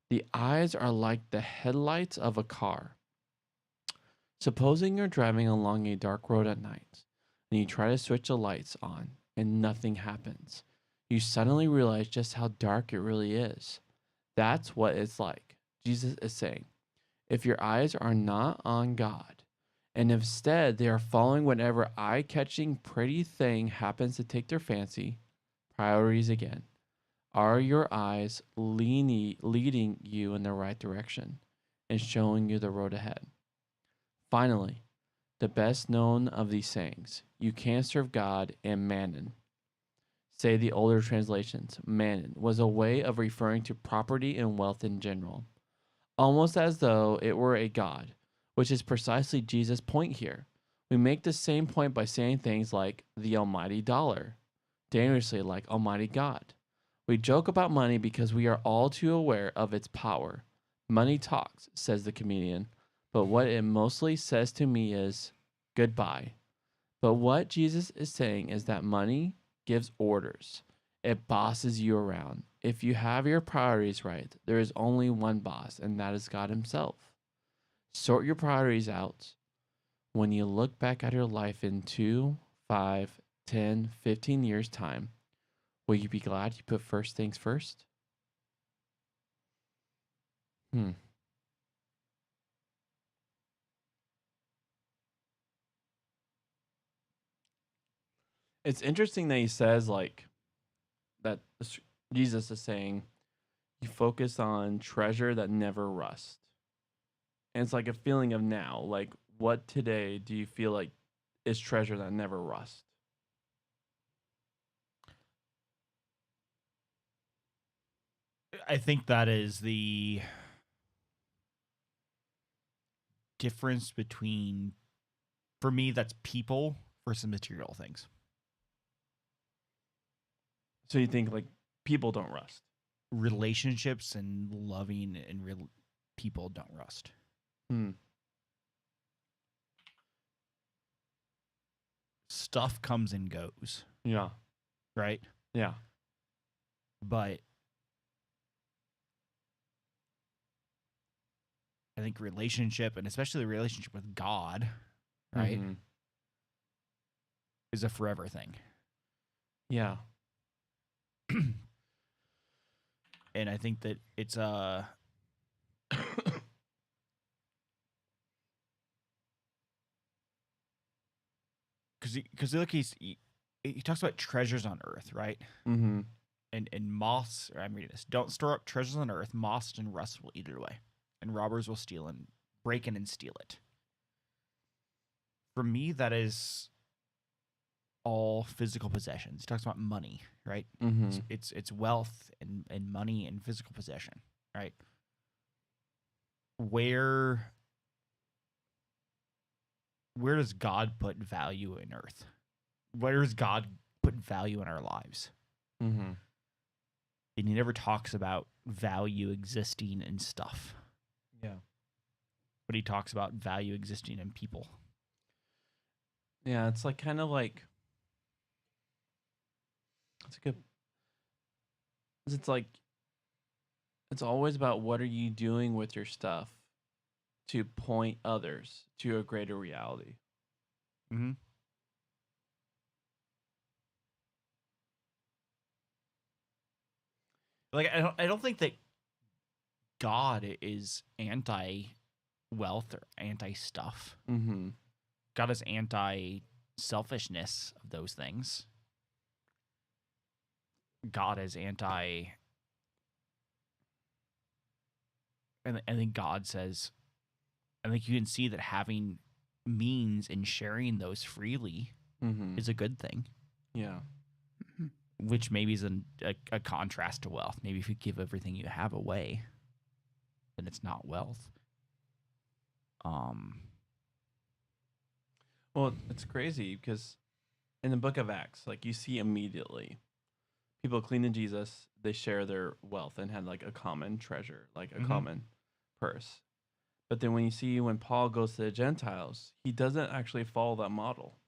the eyes are like the headlights of a car. Supposing you're driving along a dark road at night, and you try to switch the lights on and nothing happens. You suddenly realize just how dark it really is. That's what it's like. Jesus is saying, if your eyes are not on God, and instead they are following whatever eye-catching pretty thing happens to take their fancy, priorities again. Are your eyes leading you in the right direction and showing you the road ahead? Finally, the best known of these sayings, you can't serve God and mammon. Say the older translations, mammon was a way of referring to property and wealth in general, almost as though it were a god, which is precisely Jesus' point here. We make the same point by saying things like the almighty dollar, dangerously like almighty God. We joke about money because we are all too aware of its power. Money talks, says the comedian, but what it mostly says to me is goodbye. But what Jesus is saying is that money gives orders. It bosses you around. If you have your priorities right, there is only one boss, and that is God himself. Sort your priorities out. When you look back at your life in 2, 5, 10, 15 years' time, will you be glad you put first things first? It's interesting that he says like that Jesus is saying you focus on treasure that never rusts. And it's like a feeling of now. Like, what today do you feel like is treasure that never rusts? I think that is the difference between, for me, that's people versus material things. So you think like people don't rust? Relationships and loving and real people don't rust. Stuff comes and goes, Yeah. right? Yeah. But I think relationship, and especially the relationship with God, right, Mhm. is a forever thing. Yeah. And I think that it's because look, he talks about treasures on earth, right? Mm-hmm. And moths, or I'm reading this, don't store up treasures on earth, moths and rust will eat it away, and robbers will steal and break in and steal it. For me, that is all physical possessions. He talks about money, right? Mm-hmm. It's wealth and money and physical possession, right? Where does God put value in earth? Where does God put value in our lives? Mm-hmm. And he never talks about value existing in stuff, Yeah. but he talks about value existing in people. Yeah, it's like kind of like it's a good. It's like it's always about what are you doing with your stuff to point others to a greater reality. Mm-hmm. Like I don't think that God is anti wealth or anti stuff. Mm-hmm. God is anti selfishness of those things. God is anti. And I think God says, I think you can see that having means and sharing those freely Mm-hmm. is a good thing, Yeah. which maybe is a contrast to wealth. Maybe if you give everything you have away, then it's not wealth. Well, it's crazy because in the book of Acts, like you see immediately people clean to Jesus, they share their wealth and had like a common treasure, like a Mhm. common purse. But then when Paul goes to the Gentiles, he doesn't actually follow that model.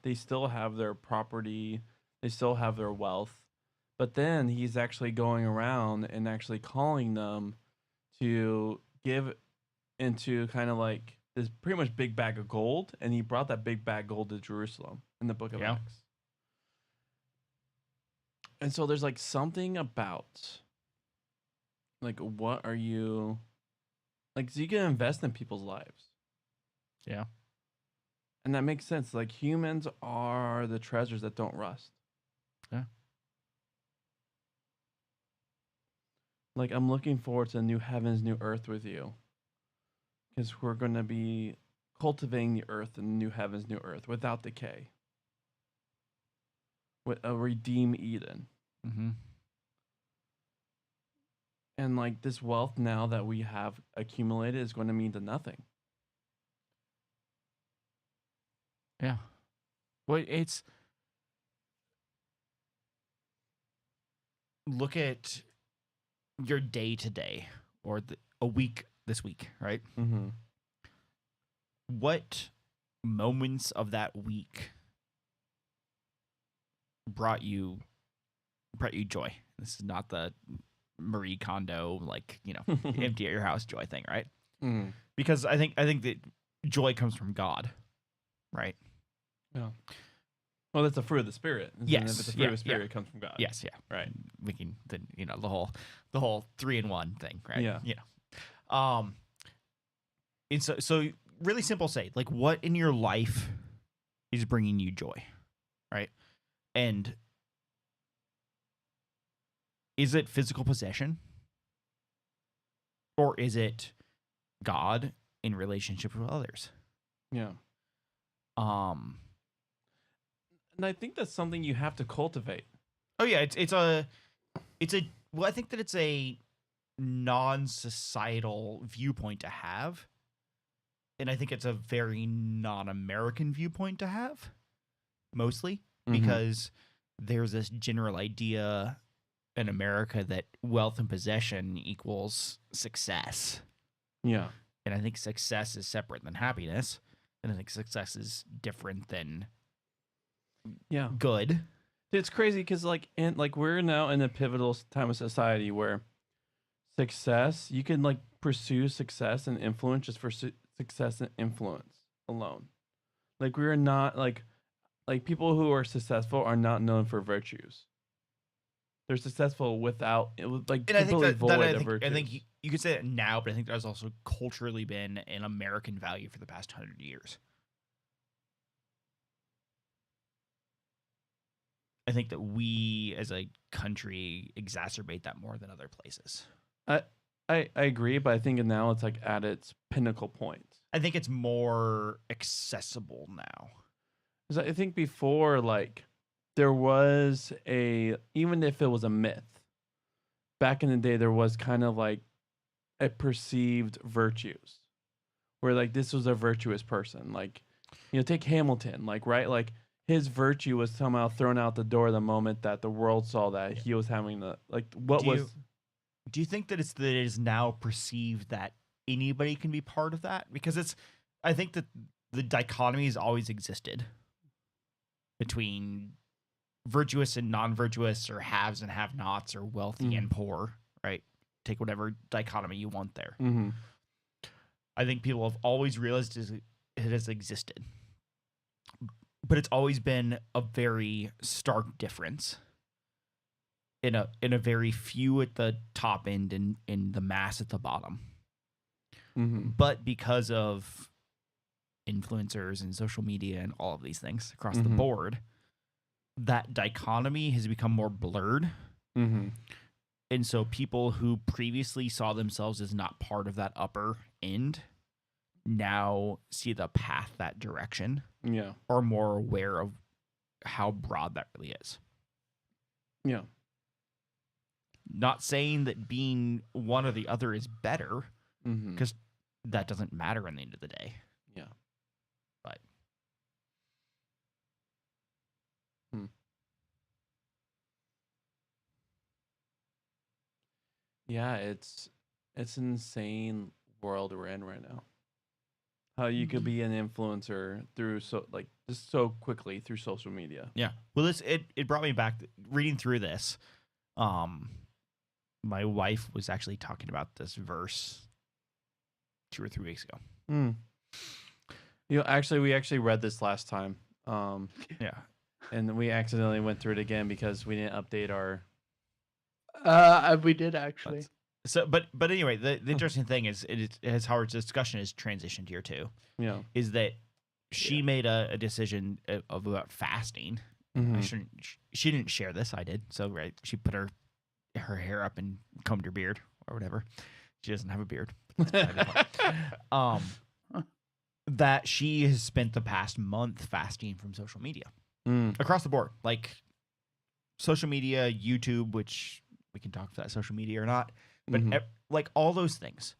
They still have their property, they still have their wealth, but then he's actually going around and actually calling them to give into kind of like this pretty much big bag of gold, and he brought that big bag of gold to Jerusalem in the book of Yeah. Acts. And so there's like something about like what are you like so you can invest in people's lives. Yeah. And that makes sense. Like humans are the treasures that don't rust. Yeah. Like I'm looking forward to new heavens, new earth with you. Because we're going to be cultivating the earth and new heavens, new earth without decay. With a redeemed Eden. Mm-hmm. And like this wealth now that we have accumulated is going to mean to nothing. Yeah. Well, it's look at your day to day or a week this week, right? Mm-hmm. What moments of that week brought you joy? This is not the Marie Kondo empty at your house joy thing, right? Mm-hmm. Because I think that joy comes from God, right? Yeah. Well, that's a fruit of the spirit. And Yes, if it's a fruit yeah, of the spirit, yeah. it comes from God. Yes, yeah. Right. We can then the whole 3-in-1 thing, right? Yeah. And so really simple say, like, what in your life is bringing you joy, right? And is it physical possession, or is it God in relationship with others? Yeah. And I think that's something you have to cultivate. Oh yeah, it's well, I think that it's a non-societal viewpoint to have, and I think it's a very non-American viewpoint to have, mostly because there's this general idea in America that wealth and possession equals success, Yeah. and I think success is separate than happiness, and I think success is different than Yeah. good. It's crazy because we're now in a pivotal time of society where success, you can like pursue success and influence just for success and influence alone. Like we're not like people who are successful are not known for virtues. They're successful without like And I think completely that void I of think, virtues. I think you could say that now, but I think that's also culturally been an American value for the past 100 years. I think that we as a country exacerbate that more than other places. I agree, but I think now it's like at its pinnacle point. I think it's more accessible now. 'Cause I think before, like, there was even if it was a myth, back in the day, there was kind of like a perceived virtues where like this was a virtuous person. Like, take Hamilton, like, right? Like his virtue was somehow thrown out the door the moment that the world saw that he was having the, like, Do you think that it is now perceived that anybody can be part of that? Because I think that the dichotomy has always existed between virtuous and non-virtuous, or haves and have-nots, or wealthy and poor, right? Take whatever dichotomy you want there. Mm-hmm. I think people have always realized it has existed. But it's always been a very stark difference in a very few at the top end and in the mass at the bottom. Mm-hmm. But because of influencers and social media and all of these things across the board, that dichotomy has become more blurred. Mm-hmm. And so people who previously saw themselves as not part of that upper end now see the path that direction, Yeah. are more aware of how broad that really is. Yeah. Not saying that being one or the other is better, Mm-hmm. because that doesn't matter in the end of the day. Yeah. But Yeah, it's an insane world we're in right now. How you could be an influencer through just so quickly through social media. yeah, well, it brought me back reading through this. My wife was actually talking about this verse 2 or 3 weeks ago. Mm. We actually read this last time. Yeah, And we accidentally went through it again because we didn't update our. We did actually. so but anyway, the interesting thing is as Howard's discussion is transitioned here too, Yeah. is that she made a decision about fasting. Mhm. She didn't share this. I did. So right, she put her hair up and combed her beard or whatever. She doesn't have a beard. That she has spent the past month fasting from social media Mm. across the board, like social media, YouTube, which we can talk about social media or not, but Mhm. like all those things,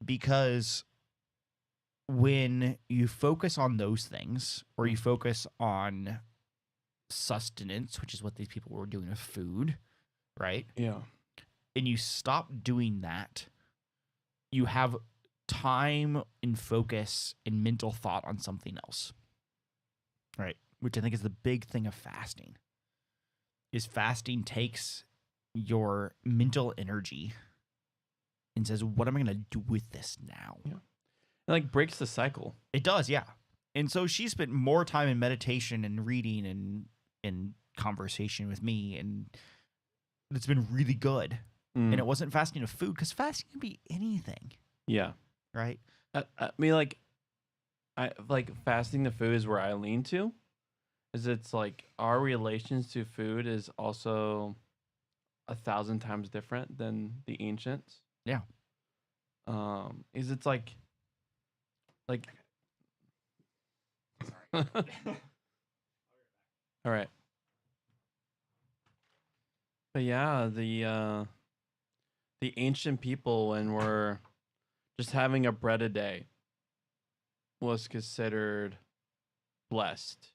because when you focus on those things, or you focus on sustenance, which is what these people were doing with food, right? Yeah. And you stop doing that, you have time and focus and mental thought on something else, right? Which I think is the big thing of fasting. Is fasting takes your mental energy and says, what am I going to do with this now? Yeah. It like breaks the cycle. It does, yeah. And so she spent more time in meditation and reading and conversation with me, and it's been really good. Mm, And it wasn't fasting of food, because fasting can be anything, yeah. right? I mean, like, I like fasting the food is where I lean to. Is it's like our relations to food is also 1,000 times different than the ancients. Yeah. Is it's like all right. But yeah, the ancient people when we're just having a bread a day was considered blessed.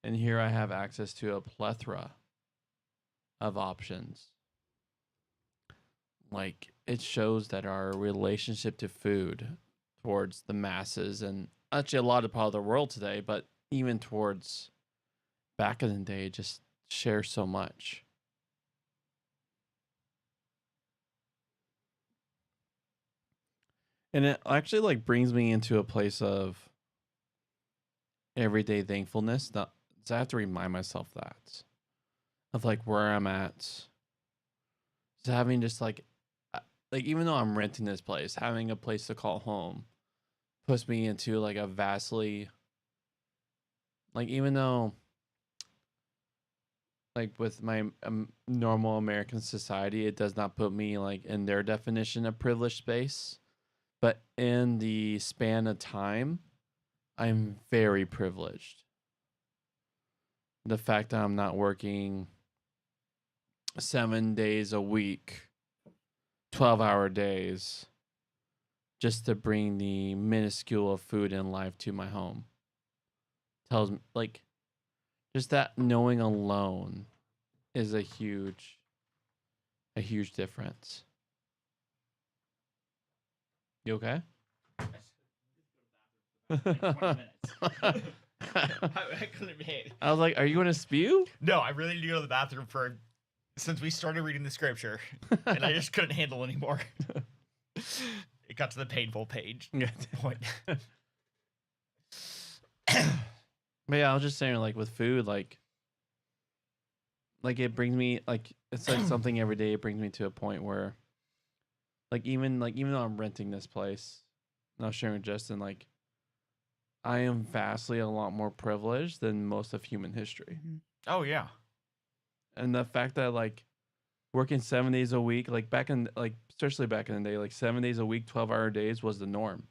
And here I have access to a plethora of options. Like it shows that our relationship to food towards the masses and actually a lot of part of the world today, but even towards back in the day, just share so much. And it actually like brings me into a place of everyday thankfulness. Not, so I have to remind myself that of like where I'm at. So having just like even though I'm renting this place, having a place to call home puts me into like a vastly like even though like with my normal American society, it does not put me like in their definition of privileged space, but in the span of time, I'm very privileged. The fact that I'm not working 7 days a week, 12-hour days, just to bring the minuscule of food and life to my home tells me like just that knowing alone is a huge difference. You okay? I couldn't hit. I was like, are you going to spew? No, I really need to go to the bathroom since we started reading the scripture, and I just couldn't handle anymore. It got to the painful point. But yeah, I was just saying, like with food, like it brings me like it's like something every day. It brings me to a point where, even though I'm renting this place, and I was sharing with Justin, like I am vastly a lot more privileged than most of human history. Oh yeah. And the fact that like working 7 days a week, like back in like especially back in the day, like 7 days a week, 12-hour days was the norm.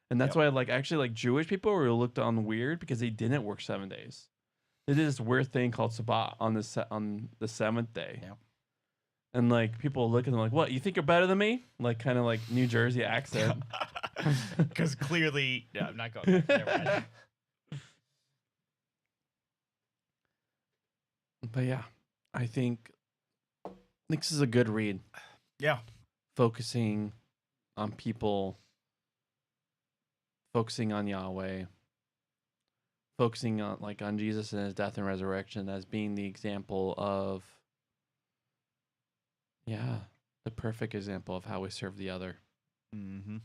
And that's why like actually like Jewish people were looked on weird because they didn't work 7 days. They did this weird thing called Sabbat on the seventh day. Yeah. And like people look at them like, what, you think you're better than me? Like kind of like New Jersey accent. Because clearly, no, I'm not going. Never mind. But yeah, I think this is a good read. Yeah. Focusing on people, focusing on Yahweh, focusing on on Jesus and his death and resurrection as being the example of the perfect example of how we serve the other. Mm-hmm.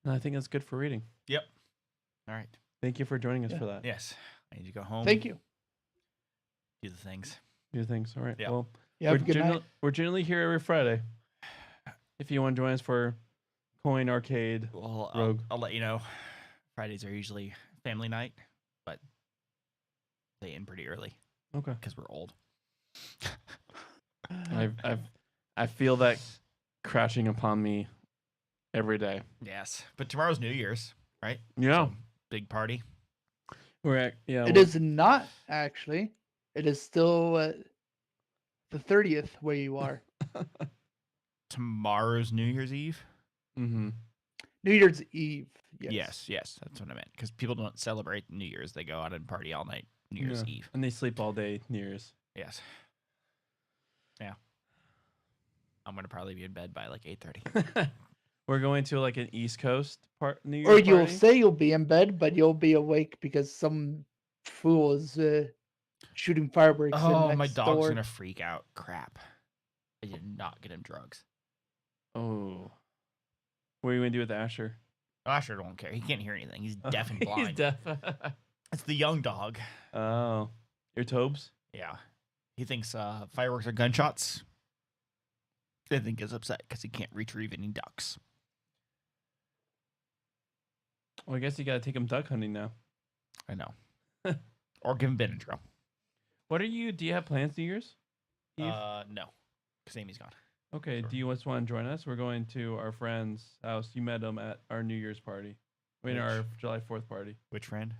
And I think that's good for reading. Yep. All right. Thank you for joining us for that. Yes. I need to go home. Thank you. Do the things. Do things. All right. Yeah. Well, Yeah, have a good night. we're generally here every Friday. If you want to join us for Coin Arcade, Well, Rogue. I'll let you know. Fridays are usually family night, but they end pretty early okay. because we're old. I feel that crashing upon me every day. Yes. But tomorrow's New Year's, right? Yeah. So, big party. We're at, It is not actually. It is still the 30th where you are. Tomorrow's New Year's Eve? Mm-hmm. New Year's Eve. Yes. Yes. That's what I meant. Because people don't celebrate New Year's. They go out and party all night New Year's Eve. And they sleep all day New Year's. Yes. Yeah. I'm going to probably be in bed by like 8:30. We're going to like an East Coast New Year's Or you'll party. say you'll be in bed, but you'll be awake because some fool is shooting fireworks. Oh, in my next dog's door. going to freak out. Crap. I did not get him drugs. Oh. What are you going to do with Asher? Asher don't care. He can't hear anything. He's deaf and He's blind. deaf. It's the young dog. Oh, your Tobes? Yeah. He thinks fireworks are gunshots. I think he's upset because he can't retrieve any ducks. Well, I guess you gotta take him duck hunting now. I know. Or give him Benadryl. What are you? Do you have plans New Year's Eve? No. Because Amy's gone. Okay. Do you just want to join us? We're going to our friend's house. You met him at our New Year's party. I mean, our July 4th party. Which friend?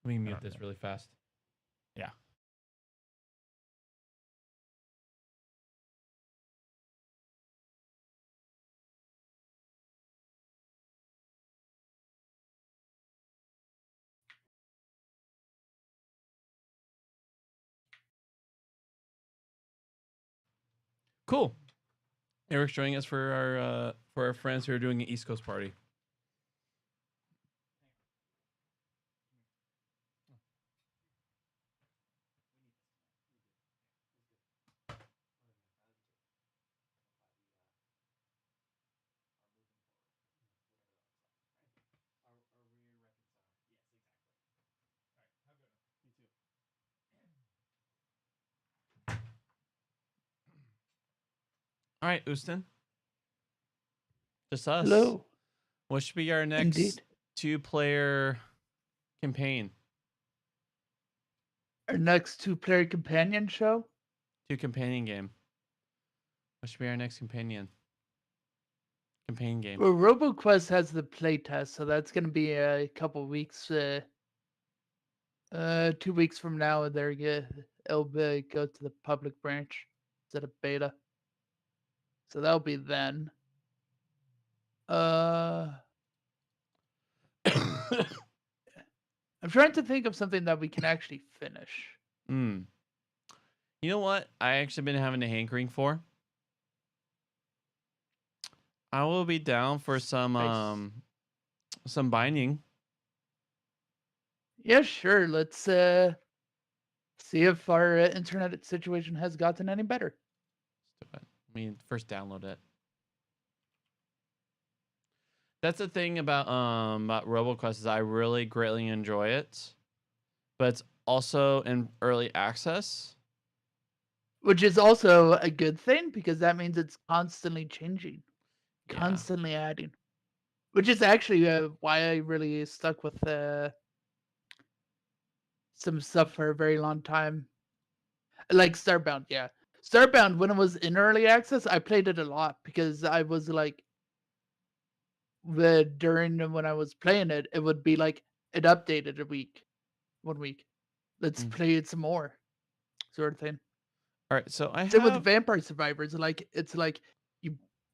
Let me mute don't this know. really fast. Yeah. Cool. Eric's joining us for our friends who are doing an East Coast party. All right, Ustin. Just us. Hello. What should be our next Indeed. 2-player campaign? Our next 2-player companion show. 2 companion game. What should be our next companion game? Well, RoboQuest has the playtest, so that's going to be a couple weeks. 2 weeks from now, it'll go to the public branch instead of beta. So that'll be then. I'm trying to think of something that we can actually finish. You know what? I actually been having a hankering for. I will be down for some binding. Yeah, sure. Let's see if our internet situation has gotten any better. Let's do it. I mean, first download it. That's the thing about RoboQuest is I really greatly enjoy it, but it's also in early access. Which is also a good thing because that means it's constantly changing, Yeah. constantly adding. Which is actually why I really stuck with some stuff for a very long time. Like Starbound, yeah. Starbound, when it was in early access, I played it a lot because I was like, during when I was playing it, it would be like it updated 1 week. Let's play it some more, sort of thing. All right, so I Same with have Vampire Survivors. Like it's like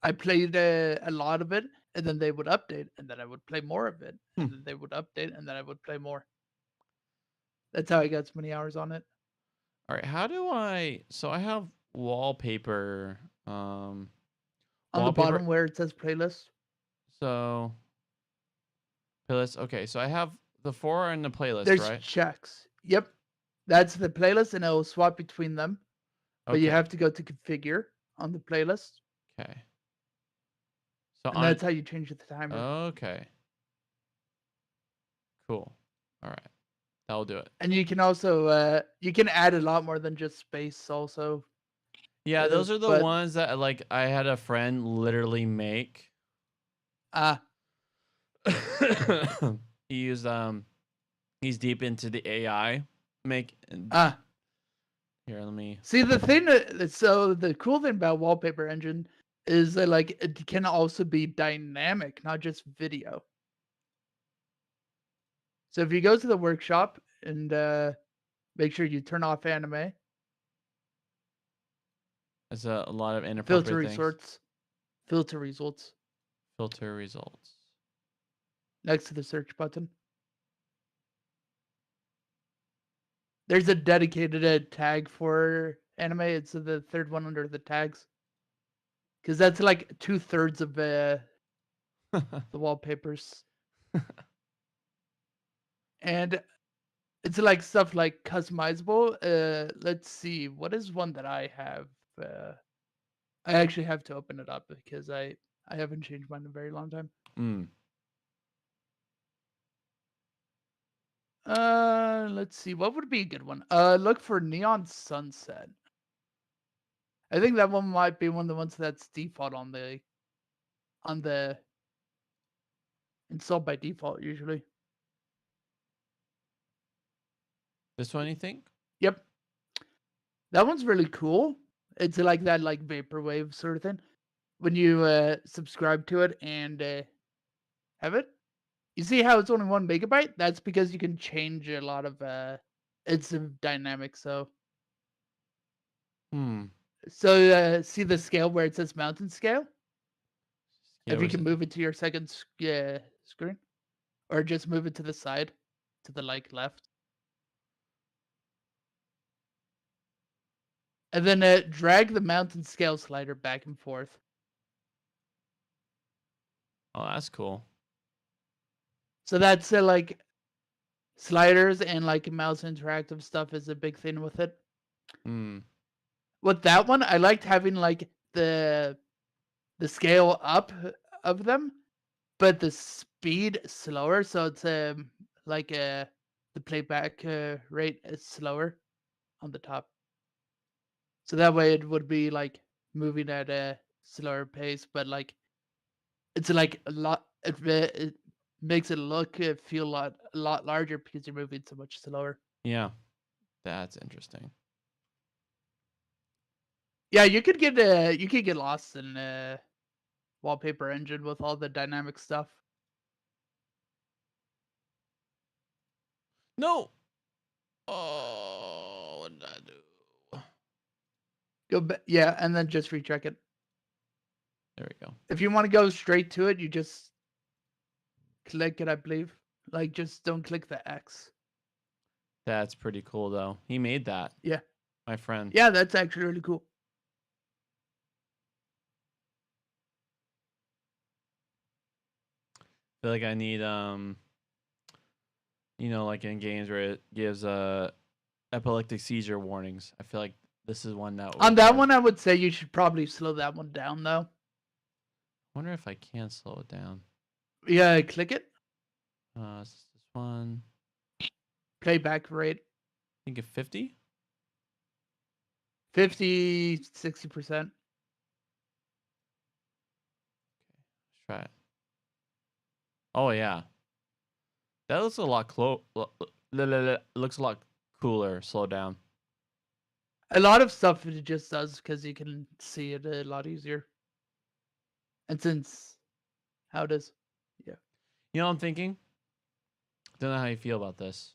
I played a lot of it, and then they would update, and then I would play more of it, and then they would update, and then I would play more. That's how I got so many hours on it. all right. How do I? So I have wallpaper. On Wallpaper. the bottom where it says playlist. So playlist. Okay, so I have the 4 in the playlist, There's right? checks. Yep, that's the playlist, and it'll swap between them. But you have to go to configure on the playlist. Okay. So and that's how you change the timer. Okay. Cool. All right. That'll do it. And you can also you can add a lot more than just space also. Yeah, those are the ones that like I had a friend literally make. He used he's deep into the AI make here, let me see the thing. So the cool thing about Wallpaper Engine is that like it can also be dynamic, not just video. So if you go to the workshop and make sure you turn off anime. There's a lot of inappropriate filter things. results. Filter results. Filter results. Next to the search button. There's a dedicated tag for anime. It's the third one under the tags. Because that's like 2/3 of the wallpapers. And it's like stuff like customizable. Let's see. What is one that I have? I actually have to open it up because I haven't changed mine in a very long time. Let's see. What would be a good one? Look for Neon Sunset. I think that one might be one of the ones that's default on the installed by default usually. This one, you think? Yep. That one's really cool. It's like that like vaporwave sort of thing. When you subscribe to it and have it, you see how it's only 1 MB? That's because you can change a lot of its dynamics. So Hmm. see the scale where it says mountain scale? Yeah, If you where's can it? move it to your second screen, or just move it to the side, to the like left, and then drag the mountain scale slider back and forth. Oh, that's cool. So that's like sliders and like mouse interactive stuff is a big thing with it. Hmm. With that one, I liked having like the scale up of them, but the speed slower. So it's like the playback rate is slower on the top. So that way it would be like moving at a slower pace, but like it's like a lot. It makes it look feel a lot larger because you're moving so much slower. Yeah, that's interesting. Yeah, you could get lost in Wallpaper Engine with all the dynamic stuff. No. Oh, what did I do? Go back, yeah, and then just recheck it. There we go. If you want to go straight to it, you just click it, I believe. Like just don't click the X. That's pretty cool, though. He made that. Yeah. My friend. Yeah, that's actually really cool. I feel like I need like in games where it gives epileptic seizure warnings. I feel like this is one that would On that have. one, I would say you should probably slow that one down though. Wonder if I can slow it down. Yeah, click it. This one. Playback rate I think of 50. 50, 60%. Let's try it. Oh yeah, that looks a lot looks a lot cooler. Slow down. A lot of stuff it just does because you can see it a lot easier. And since how it is. Yeah. You know what I'm thinking? Don't know how you feel about this.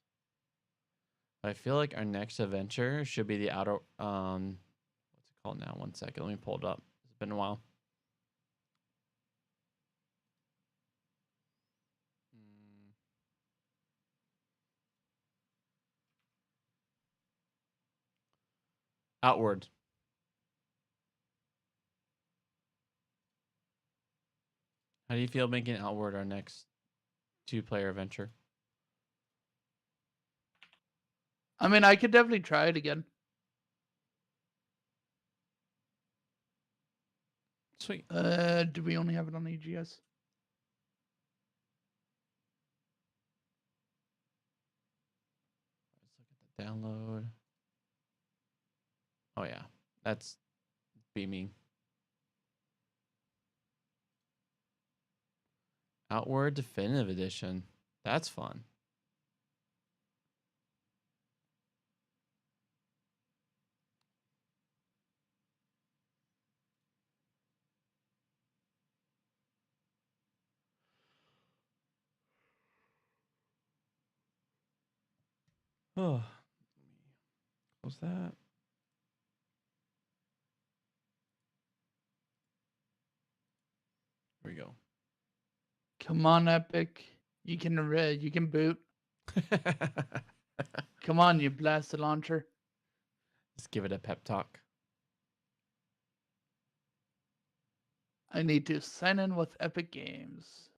I feel like our next adventure should be the outer what's it called now? 1 second. Let me pull it up. It's been a while. Mm, Outward. How do you feel making Outward our next 2-player adventure? I mean, I could definitely try it again. Sweet. Do we only have it on EGS? Let's look at the download. Oh yeah, that's beaming. Outward Definitive Edition. That's fun. Oh, what's that? Here we go. Come on, Epic. You can boot. Come on, you blasted launcher. Let's give it a pep talk. I need to sign in with Epic Games.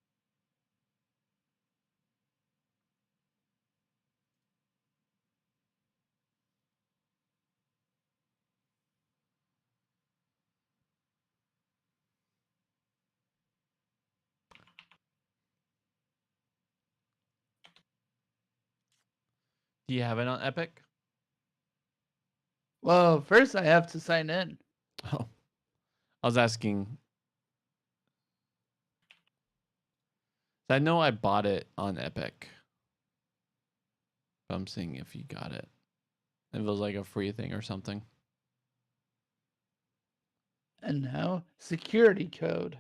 Do you have it on Epic? Well, first I have to sign in. Oh, I was asking. I know I bought it on Epic. But I'm seeing if you got it. If it was like a free thing or something. And now, security code.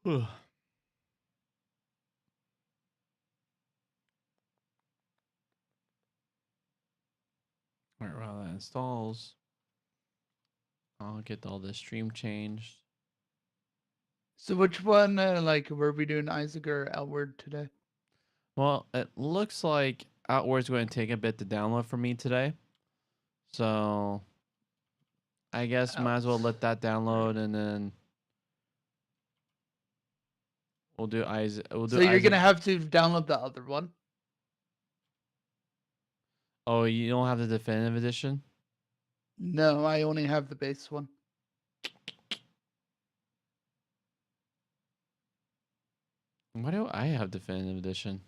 Alright, while that installs, I'll get all this stream changed. So which one, like, were we doing Isaac or Outward today? Well, it looks like Outward's going to take a bit to download for me today. So I guess might as well let that download and then we'll do Isaac. So you're gonna have to download the other one. Oh, you don't have the definitive edition? No, I only have the base one. Why do I have definitive edition?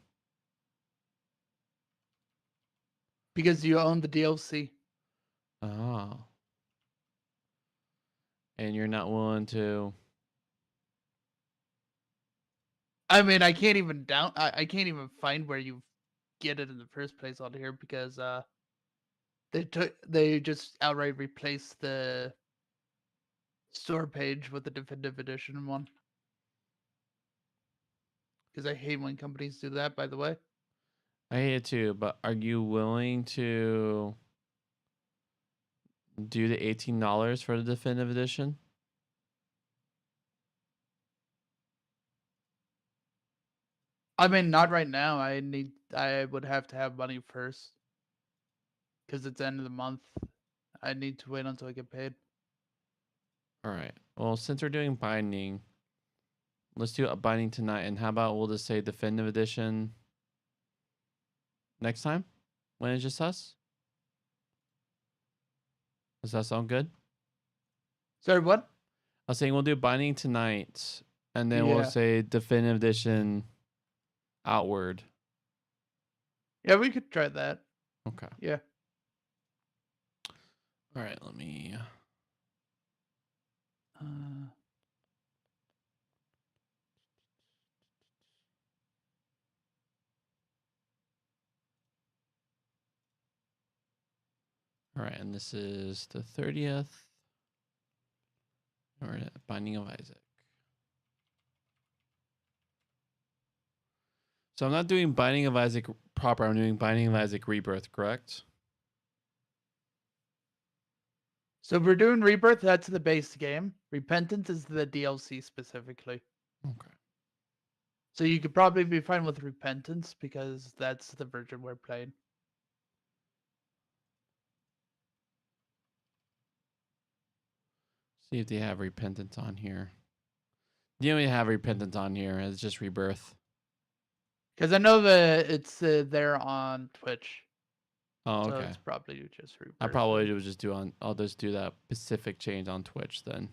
Because you own the DLC. Oh. And you're not willing to. I mean, I can't even I can't even find where you get it in the first place on here because they just outright replaced the store page with the definitive edition one. Because I hate when companies do that, by the way. I hate it too, but are you willing to do the $18 for the definitive edition? I mean, not right now. I would have to have money first. Because it's the end of the month. I need to wait until I get paid. All right. Well, since we're doing binding, let's do a binding tonight. And how about we'll just say definitive edition next time when it's just us? Does that sound good? Sorry, what? I was saying we'll do binding tonight, and then we'll Yeah. say definitive edition outward. Yeah, we could try that. Okay. Yeah. All right. Let me. All right, and this is the 30th. Or Binding of Isaac. So I'm not doing Binding of Isaac proper. I'm doing Binding of Isaac Rebirth, correct? So we're doing Rebirth. That's the base game. Repentance is the DLC specifically. Okay. So you could probably be fine with Repentance because that's the version we're playing. See if they have Repentance on here. You don't even have Repentance on here. It's just Rebirth. Because I know that it's there on Twitch. Oh, So okay. it's probably just Rebirth. I probably would just do on. I'll just do that specific change on Twitch then.